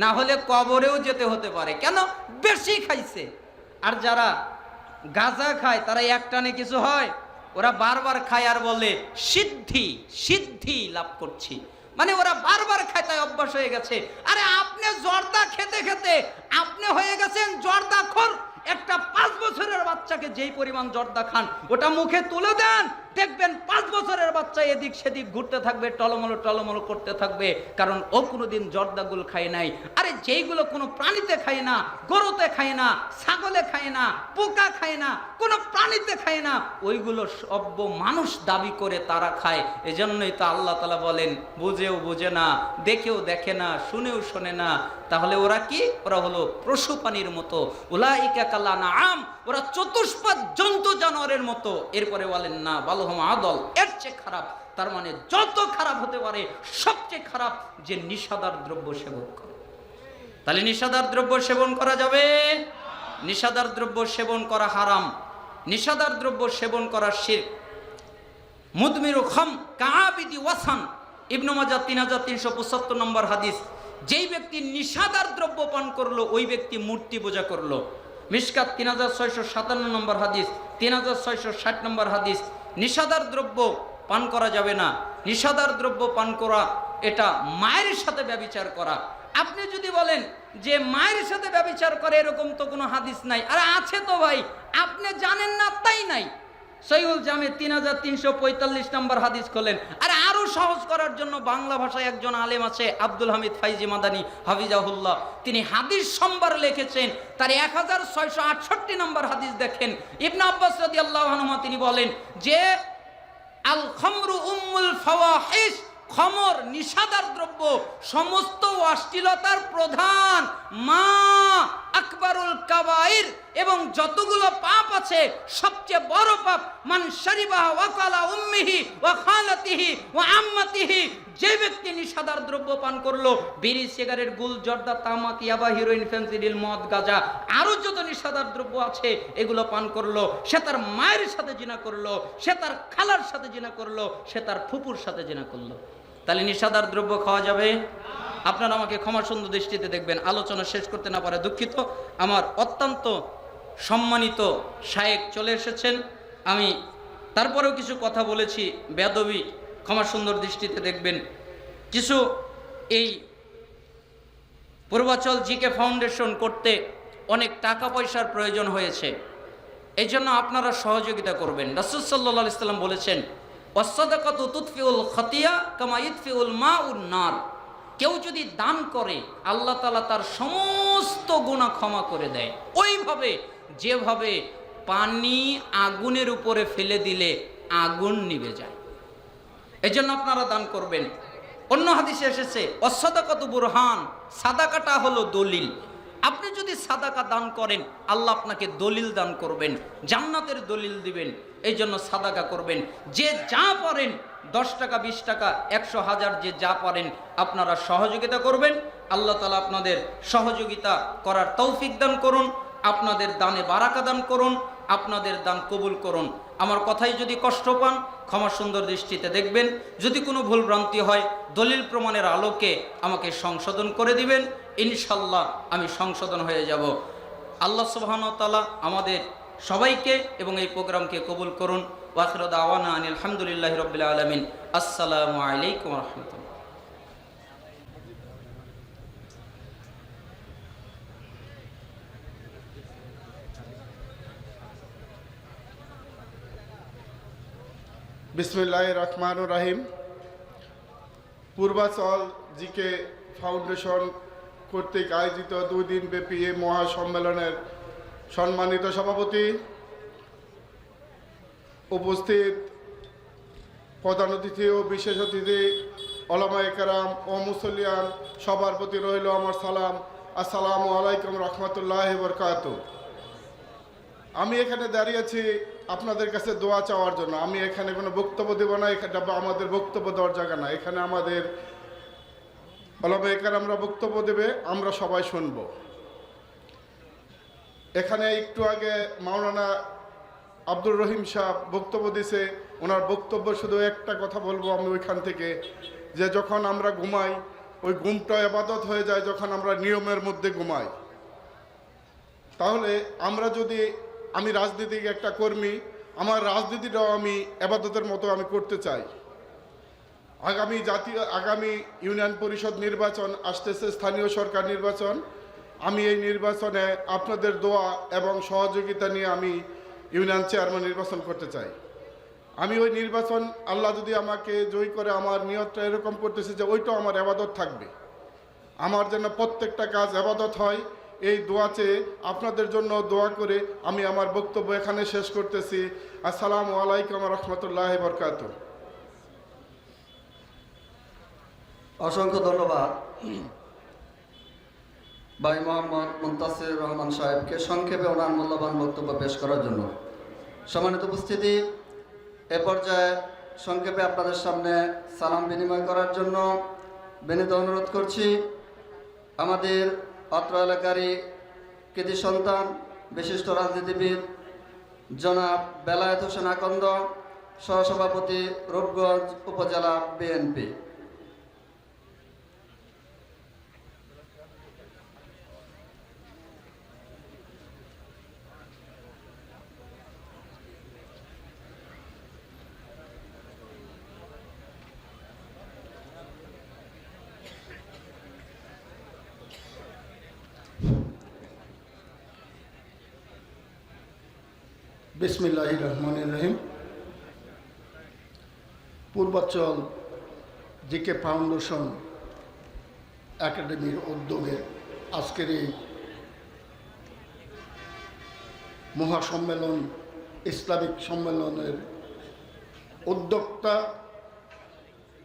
না হলে কবরেও যেতে হতে পারে। কেন? বেশি খাইছে। আর যারা গাঁজা খায় তারা একটানে কিছু হয়, ওরা বারবার খায় আর বলে সিদ্ধি সিদ্ধি লাভ করছি, মানে ওরা বারবার খায়, তাই অভ্যাস হয়ে গেছে। আরে আপনি জর্দা খেতে খেতে আপনি হয়ে গেছেন জর্দাখোর। একটা 5 বছরের বাচ্চাকে যেই পরিমাণ জর্দা খান, ওটা মুখে তুলে দেন, দেখবেন 5 বছরের বাচ্চা এদিক সেদিক ঘুরতে থাকবে, টলমলো টলমলো করতে থাকবে, কারণ ও কোনোদিন জর্দাগুলো খায় নাই। আরে যেইগুলো কোনো প্রাণীতে খায় না, গরুতে খায় না, ছাগলে খায় না, পোকা খায় না, কোনো প্রাণীতে খায় না, ওইগুলো সভ্য মানুষ দাবি করে তারা খায়। এজন্যই তো আল্লাহ তাআলা বলেন, বুঝেও বুঝে না, দেখেও দেখে না, শুনেও শোনে না। তাহলে ওরা কি? ওরা হলো পশু প্রাণীর মতো। উলাইকা কাল আনআম, ওরা চতুষ্পাদ জন্তু জানোয়ারের মতো। এরপরে বলেন না বালহুম আদল, এর চেয়ে খারাপ। তার মানে যত খারাপ হতে পারে, সবচেয়ে খারাপ যে নিশাদার দ্রব্য সেবন করে। তাহলে নিশাদার দ্রব্য সেবন করা যাবে? নিশাদার দ্রব্য সেবন করা হারাম, নিশাদার দ্রব্য সেবন করা শিরক। মুদমিরু খাম কাআবিদি ওয়াসান, ইবনে মাজাহ 3375 নম্বর হাদিস। যেই ব্যক্তি নিশাদার দ্রব্য পান করলো, ওই ব্যক্তি মূর্তি পূজা করলো। মিশকাত 3657 নম্বর হাদিস, 3660 নম্বর হাদিস। নিশাদার দ্রব্য পান করা যাবে না। নিশাদার দ্রব্য পান করা এটা মায়ের সাথে ব্যভিচার করা। আপনি যদি বলেন যে মায়ের সাথে ব্যভিচার করে, এরকম তো কোনো হাদিস নাই। আর আছে তো ভাই, আপনি জানেন না তাই নাই। সহিহুল জামে 3345 নম্বর হাদিস খোলেন। আর আরো সহজ করার জন্য বাংলা ভাষায় একজন আলেম আছে, আব্দুল হামিদ ফাইজি মাদানী হাফিজাহুল্লাহ, তিনি হাদিস সম্ভার লিখেছেন। তার 1668 নম্বর হাদিস দেখেন। ইবনে আব্বাস রাদিয়াল্লাহু আনহুমা তিনি বলেন যে আল খামরু উম্মুল ফাওয়াহিশ, খমর নিশাদার দ্রব্য, সমস্ত অশ্লীলতার প্রধান, মা আকবারুল কাবাইর, এবং যতগুলো পাপ আছে সবচেয়ে বড় পাপ। মান শারিবাহা ওয়া কালা উম্মিহি ওয়া খালাতিহি ওয়া আম্মাতিহি, যে ব্যক্তি নিশাদার দ্রব্য পান করলো, বিড়ি, সিগারেট, গুল, জর্দা, তামাক, ইয়াবা, হিরোইন, ফেন্সিডিল, মদ, গাঁজা, আরো যত নিশাদার দ্রব্য আছে এগুলো পান করলো, সে তার মায়ের সাথে জিনা করলো, সে তার খালার সাথে জিনা করলো, সে তার ফুপুর সাথে জিনা করলো। তাহলে নিশাদার দ্রব্য খাওয়া যাবে? আপনারা আমাকে ক্ষমা সুন্দর দৃষ্টিতে দেখবেন। আলোচনা শেষ করতে না পারে দুঃখিত। আমার অত্যন্ত সম্মানিত শায়েখ চলে এসেছেন, আমি তারপরেও কিছু কথা বলেছি বেয়াদবি, ক্ষমা সুন্দর দৃষ্টিতে দেখবেন। কিছু এই পূর্বাচল জিকে ফাউন্ডেশন করতে অনেক টাকা পয়সার প্রয়োজন হয়েছে, এই জন্য আপনারা সহযোগিতা করবেন। রাসূল সাল্লাল্লাহু আলাইহি ওয়াসাল্লাম বলেছেন, ওয়াসসাদাকাতু তুতফিউল খাতিয়া কামা ইতফিউল মাউন নার। কেউ যদি দান করে, আল্লাহ তাআলা তার সমস্ত গুনাহ ক্ষমা করে দেয়, ওইভাবে যেভাবে পানি আগুনের উপরে ফেলে দিলে আগুন নিভে যায়। এজন্য আপনারা দান করবেন। অন্য হাদিসে এসেছে ওয়াসসাদাকাতু বুরহান, সাদাকাটা হলো দলিল। আপনি যদি সাদাকা দান করেন, আল্লাহ আপনাকে দলিল দান করবেন, জান্নাতের দলিল দিবেন। এই জন্য সাদাকা করবেন। যে যা পারেন, 10 টাকা, 20 টাকা, 100, 1000, যে যা পারেন আপনারা সহযোগিতা করবেন। আল্লাহ তাআলা আপনাদের সহযোগিতা করার তৌফিক দান করুন, আপনাদের দানে বারাকা দান করুন, আপনাদের দান কবুল করুন। আমার কথাই যদি কষ্ট পান, ক্ষমা সুন্দর দৃষ্টিতে দেখবেন। যদি কোনো ভুল ভ্রান্তি হয়, দলিল প্রমাণের আলোকে আমাকে সংশোধন করে দিবেন, ইনশাল্লাহ আমি সংশোধন হয়ে যাব। আল্লাহ সুবহানাহু ওয়া তাআলা আমাদের সবাইকে এবং এই প্রোগ্রামকে কবুল করুন। ওয়া আখিরু দাওয়ানা আনিল হামদুলিল্লাহি রাব্বিল আলামিন। আসসালামু আলাইকুম ওয়া রাহমাতুল্লাহ। বিসমিল্লাহির রহমানির রহিম। পূর্বাচল জিকে ফাউন্ডেশন কর্তৃক আয়োজিত 2 দিনব্যাপী এই মহাসম্মেলনের সম্মানিত সভাপতি, উপস্থিত প্রধান অতিথি ও বিশেষ অতিথি, ওলামায়ে কেরাম ও মুসল্লিয়ান, সবার প্রতি রইল আমার সালাম। আসসালামু আলাইকুম রহমতুল্লাহি ওয়া বারাকাতুহু। আমি এখানে দাঁড়িয়েছি আপনাদের কাছে দোয়া চাওয়ার জন্য। আমি এখানে কোনো বক্তব্য দেব না, এটা আমাদের বক্তব্য দেওয়ার জায়গা না। এখানে আমাদের ওলামায়ে কেরামরা বক্তব্য দেবে, আমরা সবাই শুনব। এখানে একটু আগে মাওলানা আব্দুর রহিম সাহেব বক্তব্য দিছে। ওনার বক্তব্য শুধু একটা কথা বলবো আমি ওইখান থেকে, যে যখন আমরা ঘুমাই ওই ঘুমটা ইবাদত হয়ে যায় যখন আমরা নিয়মের মধ্যে ঘুমাই। তাহলে আমরা যদি, আমি রাজনীতিক একটা কর্মী, আমার রাজনীতিটাও আমি ইবাদতের মতো আমি করতে চাই। আগামী ইউনিয়ন পরিষদ নির্বাচন আসতেছে, স্থানীয় সরকার নির্বাচন। আমি এই নির্বাচনে আপনাদের দোয়া এবং সহযোগিতা নিয়ে আমি ইউনিয়ন চেয়ারম্যান নির্বাচন করতে চাই। আমি ওই নির্বাচন, আল্লাহ যদি আমাকে জয়ী করে, আমার নিয়তটা এরকম করতেছে যে ওইটাও আমার ইবাদত থাকবে। আমার যেন প্রত্যেকটা কাজ ইবাদত হয়, এই দোয়া চেয়ে আপনাদের জন্য দোয়া করে আমি আমার বক্তব্য এখানে শেষ করতেছি। আসসালামু আলাইকুম রহমতুল্লাহি ওয়া বারাকাতুহু। অসংখ্য ধন্যবাদ ভাই মোহাম্মদ মুনতাসির রহমান সাহেবকে সংক্ষেপে ওনার মূল্যবান বক্তব্য পেশ করার জন্য। সম্মানিত উপস্থিতি, এ পর্যায়ে সংক্ষেপে আপনাদের সামনে সালাম বিনিময় করার জন্য বিনীত অনুরোধ করছি আমাদের অত্র এলাকারই কৃতি সন্তান, বিশিষ্ট রাজনীতিবিদ জনাব বেলায়েত হোসেন আকন্দ, সহসভাপতি রূপগঞ্জ উপজেলা বিএনপি। বিসমিল্লাহির রহমানির রহিম। পূর্বাচল জিকে ফাউন্ডেশন একাডেমির উদ্যোগে আজকের এই মহাসম্মেলন, ইসলামিক সম্মেলনের উদ্যোক্তা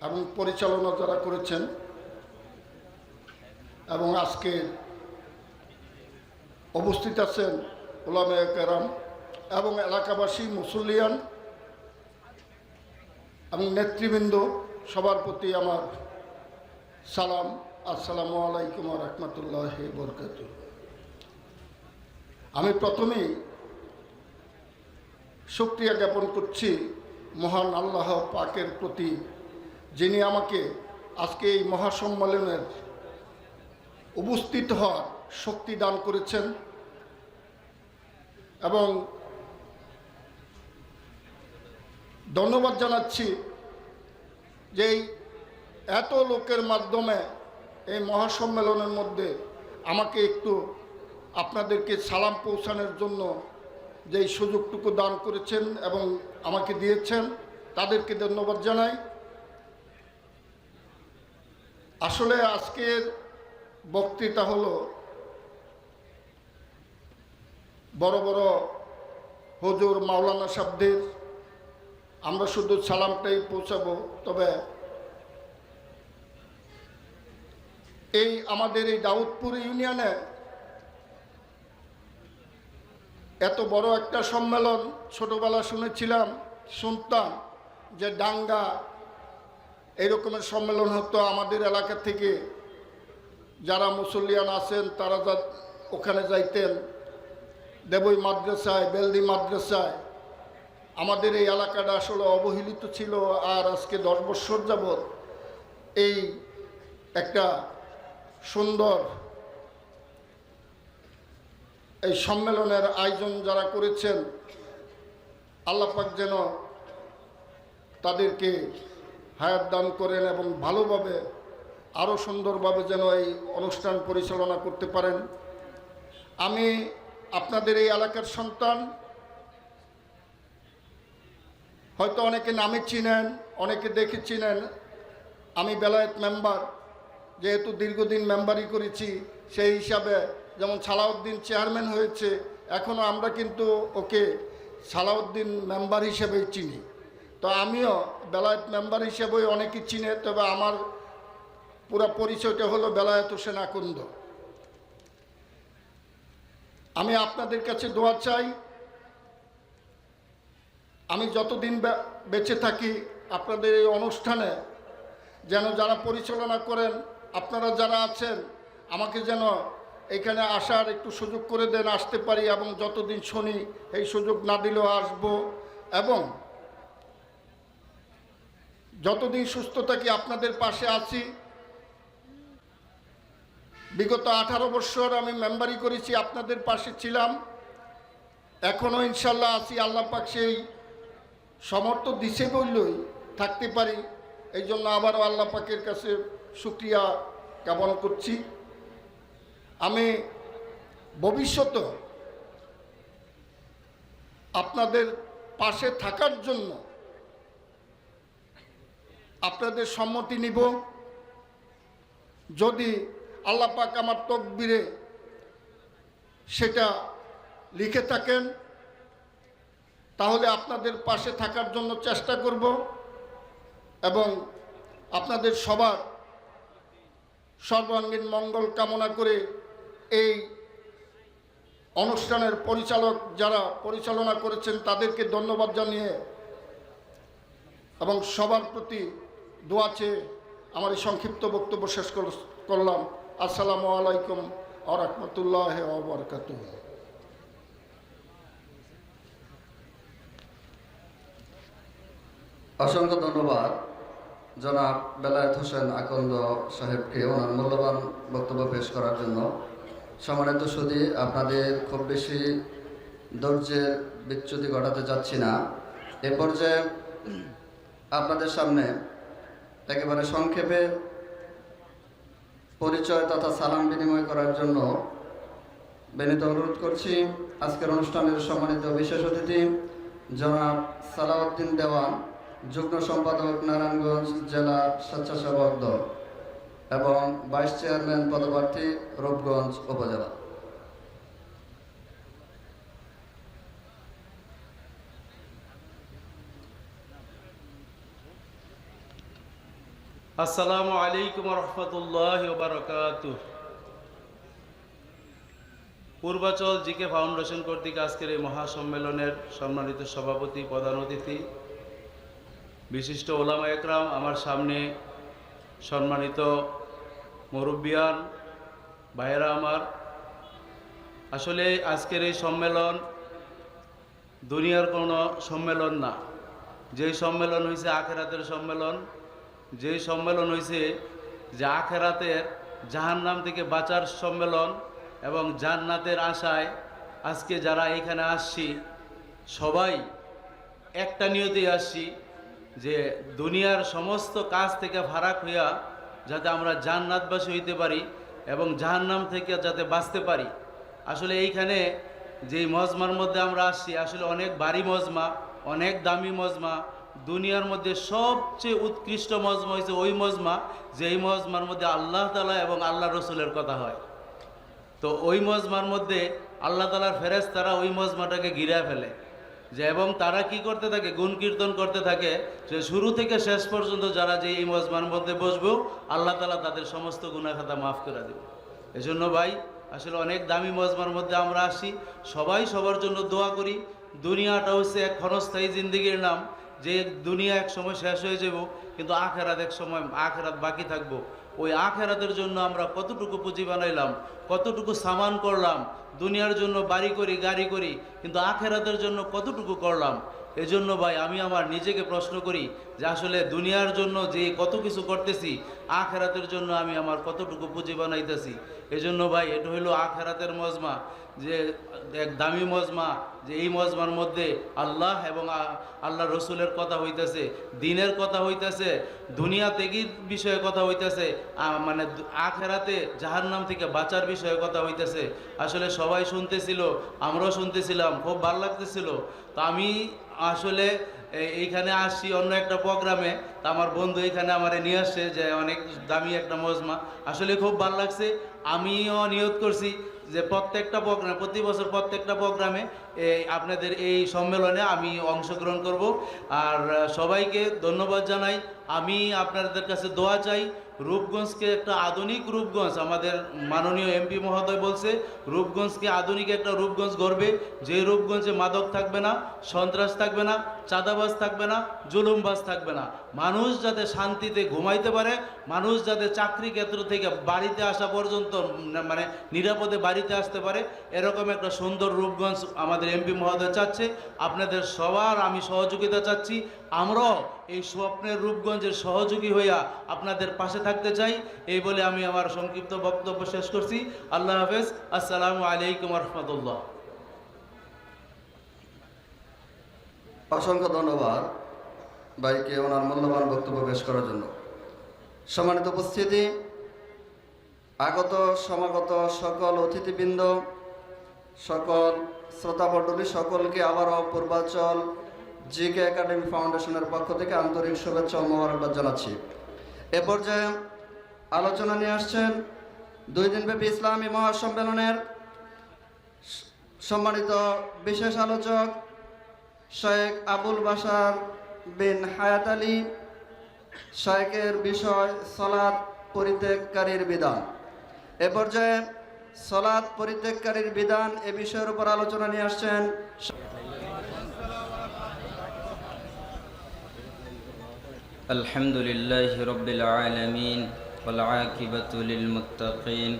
এবং পরিচালনা যারা করেছেন, এবং আজকে উপস্থিত আছেন ওলামায়ে কেরাম এবং এলাকাবাসী, মুসল্লিয়ান এবং নেতৃবৃন্দ, সবার প্রতি আমার সালাম। আসসালামু আলাইকুম ওয়া রাহমাতুল্লাহি ওয়া বারাকাতুহু। আমি প্রথমেই শুকরিয়া জ্ঞাপন করছি মহান আল্লাহ পাকের প্রতি, যিনি আমাকে আজকে এই মহাসম্মেলনের উপস্থিত হওয়ার শক্তি দান করেছেন, এবং ধন্যবাদ জানাচ্ছি যে এত লোকের মাধ্যমে এই মহাসম্মেলনের মধ্যে আমাকে একটু আপনাদেরকে সালাম পৌঁছানোর জন্য যেই সুযোগটুকু দান করেছেন এবং আমাকে দিয়েছেন, তাদেরকে ধন্যবাদ জানাই। আসলে আজকের বক্তৃতা হলো বড় বড় হুজুর মাওলানা সাহেবদের, আমরা শুধু সালামটাই পৌঁছাবো। তবে এই আমাদের এই দাউদপুর ইউনিয়নে এত বড় একটা সম্মেলন ছোটবেলা শুনতাম যে ডাঙ্গা এইরকমের সম্মেলন হতো আমাদের এলাকা থেকে। যারা মুসল্লিয়ান আছেন তারা ওখানে যাইতেন, দেবই মাদ্রাসায়, বেলদি মাদ্রাসায়। আমাদের এই এলাকাটা আসলে অবহেলিত ছিল, আর আজকে 10 বছর যাবৎ এই একটা সুন্দর এই সম্মেলনের আয়োজন যারা করেছেন, আল্লাহ পাক যেন তাদেরকে হায়াত দান করেন এবং ভালোভাবে আরও সুন্দরভাবে যেন এই অনুষ্ঠান পরিচালনা করতে পারেন। আমি আপনাদের এই এলাকার সন্তান, হয়তো অনেকে নামে চিনেন, অনেকে দেখে চিনেন। আমি বেলায়েত মেম্বার, যেহেতু দীর্ঘদিন মেম্বারই করেছি, সেই হিসাবে যেমন সালাউদ্দিন চেয়ারম্যান হয়েছে, এখনও আমরা কিন্তু ওকে সালাউদ্দিন মেম্বার হিসেবেই চিনি। তো আমিও বেলায়েত মেম্বার হিসেবেই অনেকেই চিনে, তবে আমার পুরো পরিচয়টা হলো বেলায়েত হোসেন আকন্দ। আমি আপনাদের কাছে দোয়া চাই, আমি যতদিন বেঁচে থাকি আপনাদের এই অনুষ্ঠানে যেন যারা পরিচালনা করেন, আপনারা যারা আছেন, আমাকে যেন এখানে আসার একটু সুযোগ করে দেন, আসতে পারি, এবং যতদিন শুনি এই সুযোগ না দিলেও আসব, এবং যতদিন সুস্থ থাকি আপনাদের পাশে আছি। বিগত 18 বছর আমি মেম্বারি করেছি, আপনাদের পাশে ছিলাম, এখনও ইনশাল্লাহ আছি। আল্লাহ পাক সেই সমর্থ দিছে বললেই থাকতে পারি, এই জন্য আবারও আল্লাহ পাকের কাছে শুকরিয়া জ্ঞাপন করছি। আমি ভবিষ্যতে আপনাদের পাশে থাকার জন্য আপনাদের সম্মতি নিব। যদি আল্লাহ পাক আমার তকদিরে সেটা লিখে থাকেন, তাহলে আপনাদের পাশে থাকার জন্য চেষ্টা করব, এবং আপনাদের সবার সর্বাঙ্গীন মঙ্গল কামনা করে এই অনুষ্ঠানের পরিচালক যারা পরিচালনা করেছেন তাদেরকে ধন্যবাদ জানিয়ে এবং সবার প্রতি দোয়া চেয়ে আমার এই সংক্ষিপ্ত বক্তব্য শেষ করলাম। আসসালামু আলাইকুম ওয়া রাহমাতুল্লাহি ওয়া বারাকাতুহু। অসংখ্য ধন্যবাদ জনাব বেলায়েত হোসেন আকন্দ সাহেবকে ওনার মূল্যবান বক্তব্য পেশ করার জন্য। সম্মানিত সুধী, আপনাদের খুব বেশি ধৈর্যের বিচ্যুতি ঘটাতে চাচ্ছি না। এ পর্যায়ে আপনাদের সামনে একেবারে সংক্ষেপে পরিচয় তথা সালাম বিনিময় করার জন্য বিনীত অনুরোধ করছি আজকের অনুষ্ঠানের সম্মানিত বিশেষ অতিথি জনাব সালাউদ্দিন দেওয়ান, যুগ্ম সম্পাদক নারায়ণগঞ্জ জেলা স্বেচ্ছাসেবক দল এবং ভাইস চেয়ারম্যান পদপ্রার্থী রূপগঞ্জ উপজেলা। আসসালামু আলাইকুম রহমতুল্লাহ বারাকাতুহ। পূর্বাচল জিকে ফাউন্ডেশন কর্তৃক আজকের এই মহাসম্মেলনের সম্মানিত সভাপতি, প্রধান অতিথি, বিশিষ্ট ওলামা একরাম, আমার সামনে সম্মানিত মুরব্বিয়ান ভাইয়েরা আমার, আসলে আজকের এই সম্মেলন দুনিয়ার কোনো সম্মেলন না। যেই সম্মেলন হয়েছে আখেরাতের সম্মেলন, যেই সম্মেলন হয়েছে যে আখেরাতের জাহান্নাম থেকে বাঁচার সম্মেলন এবং জান্নাতের আশায় আজকে যারা এখানে আসছি সবাই একটা নিয়তেই আসছি যে দুনিয়ার সমস্ত কাজ থেকে ফারাক হইয়া যাতে আমরা জান্নাতবাসী হইতে পারি এবং জাহান্নাম থেকে যাতে বাঁচতে পারি। আসলে এইখানে যেই মজমার মধ্যে আমরা আসছি আসলে অনেক ভারী মজমা, অনেক দামি মজমা। দুনিয়ার মধ্যে সবচেয়ে উৎকৃষ্ট মজমা হয়েছে ওই মজমা যেই মজমার মধ্যে আল্লাহ তাআলা এবং আল্লাহ রসুলের কথা হয়। তো ওই মজমার মধ্যে আল্লাহ তাআলার ফেরেশতারা ওই মজমাটাকে ঘিরে ফেলে যে, এবং তারা কি করতে থাকে, গুণ কীর্তন করতে থাকে যে শুরু থেকে শেষ পর্যন্ত যারা যে এই মজমার মধ্যে বসবো আল্লাহ তাআলা তাদের সমস্ত গুনাহ খাতা মাফ করে দেবে। এজন্য ভাই আসলে অনেক দামি মজমার মধ্যে আমরা আসি, সবাই সবার জন্য দোয়া করি। দুনিয়াটা হচ্ছে এক ক্ষণস্থায়ী জিন্দেগির নাম, যে দুনিয়া এক সময় শেষ হয়ে যাব, কিন্তু আখেরাত এক সময় আখেরাত বাকি থাকবো। ওই আখেরাতের জন্য আমরা কতটুকু পুঁজি বানাইলাম, কতটুকু সামান করলাম, দুনিয়ার জন্য বাড়ি করি গাড়ি করি, কিন্তু আখেরাতের জন্য কতটুকু করলাম। এজন্য ভাই আমি আমার নিজেকে প্রশ্ন করি যে আসলে দুনিয়ার জন্য যে কত কিছু করতেছি, আখেরাতের জন্য আমি আমার কতটুকু পুঁজি বানাইতেছি। এজন্য ভাই এটা হইল আখেরাতের মজমা, যে এক দামি মজমা, যে এই মজমার মধ্যে আল্লাহ এবং আল্লাহ রসুলের কথা হইতেছে, দিনের কথা হইতেছে, দুনিয়া ত্যাগীর বিষয়ে কথা হইতেছে, মানে আখেরাতে জাহান্নাম থেকে বাঁচার বিষয়ে কথা হইতেছে। আসলে সবাই শুনতেছিল, আমরাও শুনতেছিলাম, খুব ভালো লাগতেছিল। তো আমি আসলে এইখানে আসছি অন্য একটা প্রোগ্রামে, তা আমার বন্ধু এখানে আমারে নিয়ে আসছে যে অনেক দামি একটা মজমা, আসলে খুব ভালো লাগছে। আমিও নিয়ত করছি যে প্রত্যেকটা প্রোগ্রামে, প্রতি বছর প্রত্যেকটা প্রোগ্রামে আপনাদের এই সম্মেলনে আমি অংশগ্রহণ করব। আর সবাইকে ধন্যবাদ জানাই। আমি আপনাদের কাছে দোয়া চাই, রূপগঞ্জকে একটা আধুনিক রূপগঞ্জ, আমাদের মাননীয় এমপি মহোদয় বলছে রূপগঞ্জকে আধুনিক একটা রূপগঞ্জ গড়বে, যে রূপগঞ্জে মাদক থাকবে না, সন্ত্রাস থাকবে না, চাঁদাবাজ থাকবে না, জুলুমবাজ থাকবে না। মানুষ যাতে শান্তিতে ঘুমাইতে পারে, মানুষ যাতে চাকরি ক্ষেত্র থেকে বাড়িতে আসা পর্যন্ত মানে নিরাপদে বাড়িতে আসতে পারে, এরকম একটা সুন্দর রূপগঞ্জ আমাদের এমপি মহোদয় চাচ্ছে। আপনাদের সবার আমি সহযোগিতা চাচ্ছি। আমরাও এই স্বপ্নের রূপগঞ্জের সহযোগী হইয়া আপনাদের পাশে থাকতে চাই। এই বলে আমি আমার সংক্ষিপ্ত বক্তব্য শেষ করছি। আল্লাহ হাফেজ। আসসালামু আলাইকুম রহমতুল্লাহ। অসংখ্য ধন্যবাদ ভাইকে ওনার মূল্যবান বক্তব্য পেশ করার জন্য। সম্মানিত উপস্থিতি, আগত সমাগত সকল অতিথিবৃন্দ, সকল শ্রোতামণ্ডলী, সকলকে আবারও পূর্বাচল জিকে একাডেমি ফাউন্ডেশনের পক্ষ থেকে আন্তরিক শুভেচ্ছা ও মোবারকবাদ জানাচ্ছি। এ পর্যায়ে আলোচনা নিয়ে আসছেন 2 দিনব্যাপী ইসলামী মহাসম্মেলনের সম্মানিত বিশেষ আলোচক শেখ আবুল বাশার বিন হায়াত আলী। শেখের বিষয় সলাৎ পরিত্যাগকারীর বিধান। এ পর্যায়ে সলাৎ পরিত্যাগকারীর বিধান এ বিষয়ের উপর আলোচনা নিয়ে আসছেন আলহামদুলিল্লাহি রাব্বিল আলামিন ওয়াল আকিবাতু লিল মুত্তাকিন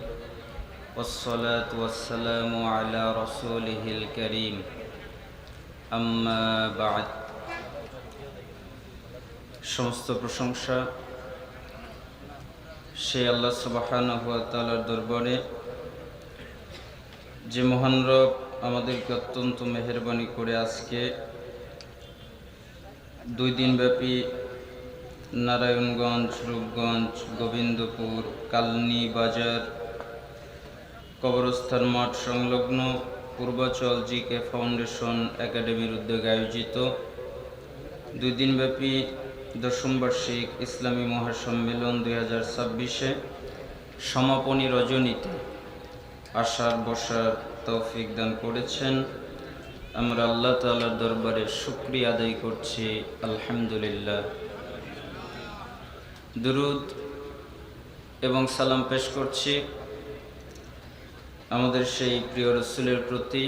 ওয়াসসালাতু ওয়াসসালামু আলা রাসূলিহিল কারীম। আম্মা বা'দ। সমস্ত প্রশংসা সে আল্লাহ সুবহানাহু ওয়া তাআলার দরবারে, যে মহান রব আমাদেরকে অত্যন্ত মেহেরবানি করে আজকে 2 দিনব্যাপী নারায়ণগঞ্জ, রূপগঞ্জ, গোবিন্দপুর, কালনী বাজার, কবরস্থান মাঠ সংলগ্ন পূর্বাচল জিকে ফাউন্ডেশন একাডেমির উদ্যোগে আয়োজিত 2 দিনব্যাপী 10ম বার্ষিক ইসলামী মহাসম্মেলন 2026-এ সমাপনী রজনীতে আসার বসার তৌফিক দান করেছেন। আমরা আল্লাহ তাআলার দরবারে শুকরিয়া আদায় করছি, আলহামদুলিল্লাহ। দুরুদ এবং সালাম পেশ করছি আমাদের সেই প্রিয় রাসূলের প্রতি,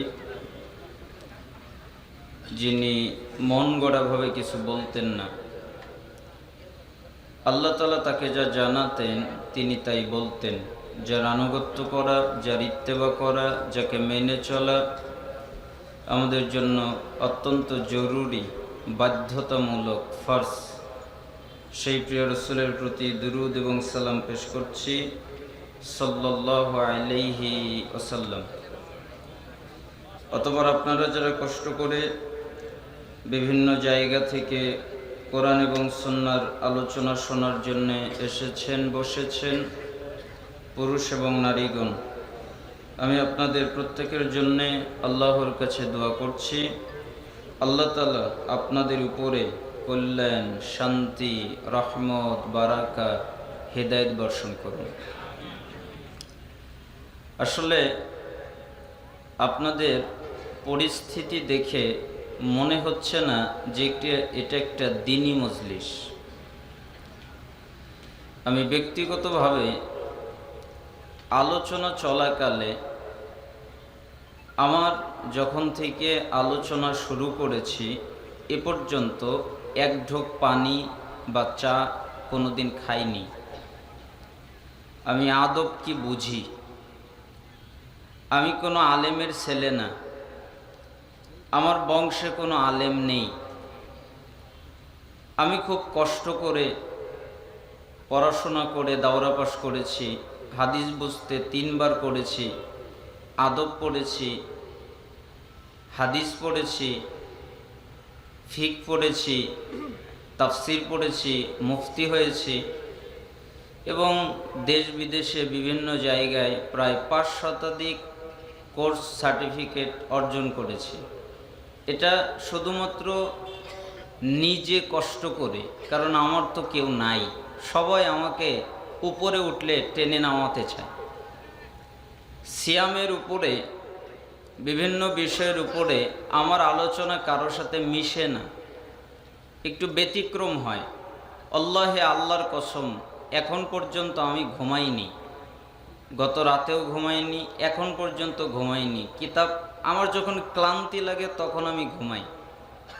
যিনি মন গড়াভাবে কিছু বলতেন না। আল্লাহ তাআলা তাকে যা জানাতেন তিনি তাই বলতেন। যার আনুগত্য করা, যার ইত্তেবা করা, যাকে মেনে চলা আমাদের জন্য অত্যন্ত জরুরি, বাধ্যতামূলক, ফরজ। সেই প্রিয় রাসূলের প্রতি দুরূদ এবং সালাম পেশ করছি, সাল্লাল্লাহু আলাইহি ওয়াসাল্লাম। অতঃপর আপনারা যারা কষ্ট করে বিভিন্ন জায়গা থেকে কোরআন এবং সুন্নাহর আলোচনা শোনার জন্য এসেছেন, বসেছেন, পুরুষ এবং নারীগণ, আমি আপনাদের প্রত্যেকের জন্যে আল্লাহর কাছে দোয়া করছি, আল্লাহ তাআলা আপনাদের উপরে কল্যাণ, শান্তি, রহমত, বারাকা, হেদায়েত বর্ষণ করুন। আসলে আপনাদের পরিস্থিতি দেখে মনে হচ্ছে না যে এটা একটা দ্বীনি মজলিস। আমি ব্যক্তিগতভাবে আলোচনা চলাকালে আমার যখন থেকে আলোচনা শুরু করেছি এ পর্যন্ত এক ঢোক পানি বা চা কোনোদিন খাইনি। আমি আদব কি বুঝি। আমি কোনো আলেমের ছেলে না, আমার বংশে কোনো আলেম নেই। আমি খুব কষ্ট করে পড়াশোনা করে দাওরা পাশ করেছি, হাদিস বুঝতে 3 বার করেছি, আদব পড়েছি, হাদিস পড়েছি, ফিক পড়েছি, তাফসির পড়েছি, মুফতি হয়েছি এবং দেশ বিদেশে বিভিন্ন জায়গায় প্রায় 5 শতাধিক কোর্স সার্টিফিকেট অর্জন করেছি। এটা শুধুমাত্র নিজে কষ্ট করে, কারণ আমার তো কেউ নাই, সবাই আমাকে উপরে উঠলে টেনে নামাতে চায়। সিয়ামের উপরে, বিভিন্ন বিষয়ের উপরে আমার আলোচনা কারোর সাথে মিশে না, একটু ব্যতিক্রম হয়। আল্লাহর কসম, এখন পর্যন্ত আমি ঘুমাইনি, গত রাতেও ঘুমাইনি, এখন পর্যন্ত ঘুমাইনি। কিতাব আমার যখন ক্লান্তি লাগে তখন আমি ঘুমাই।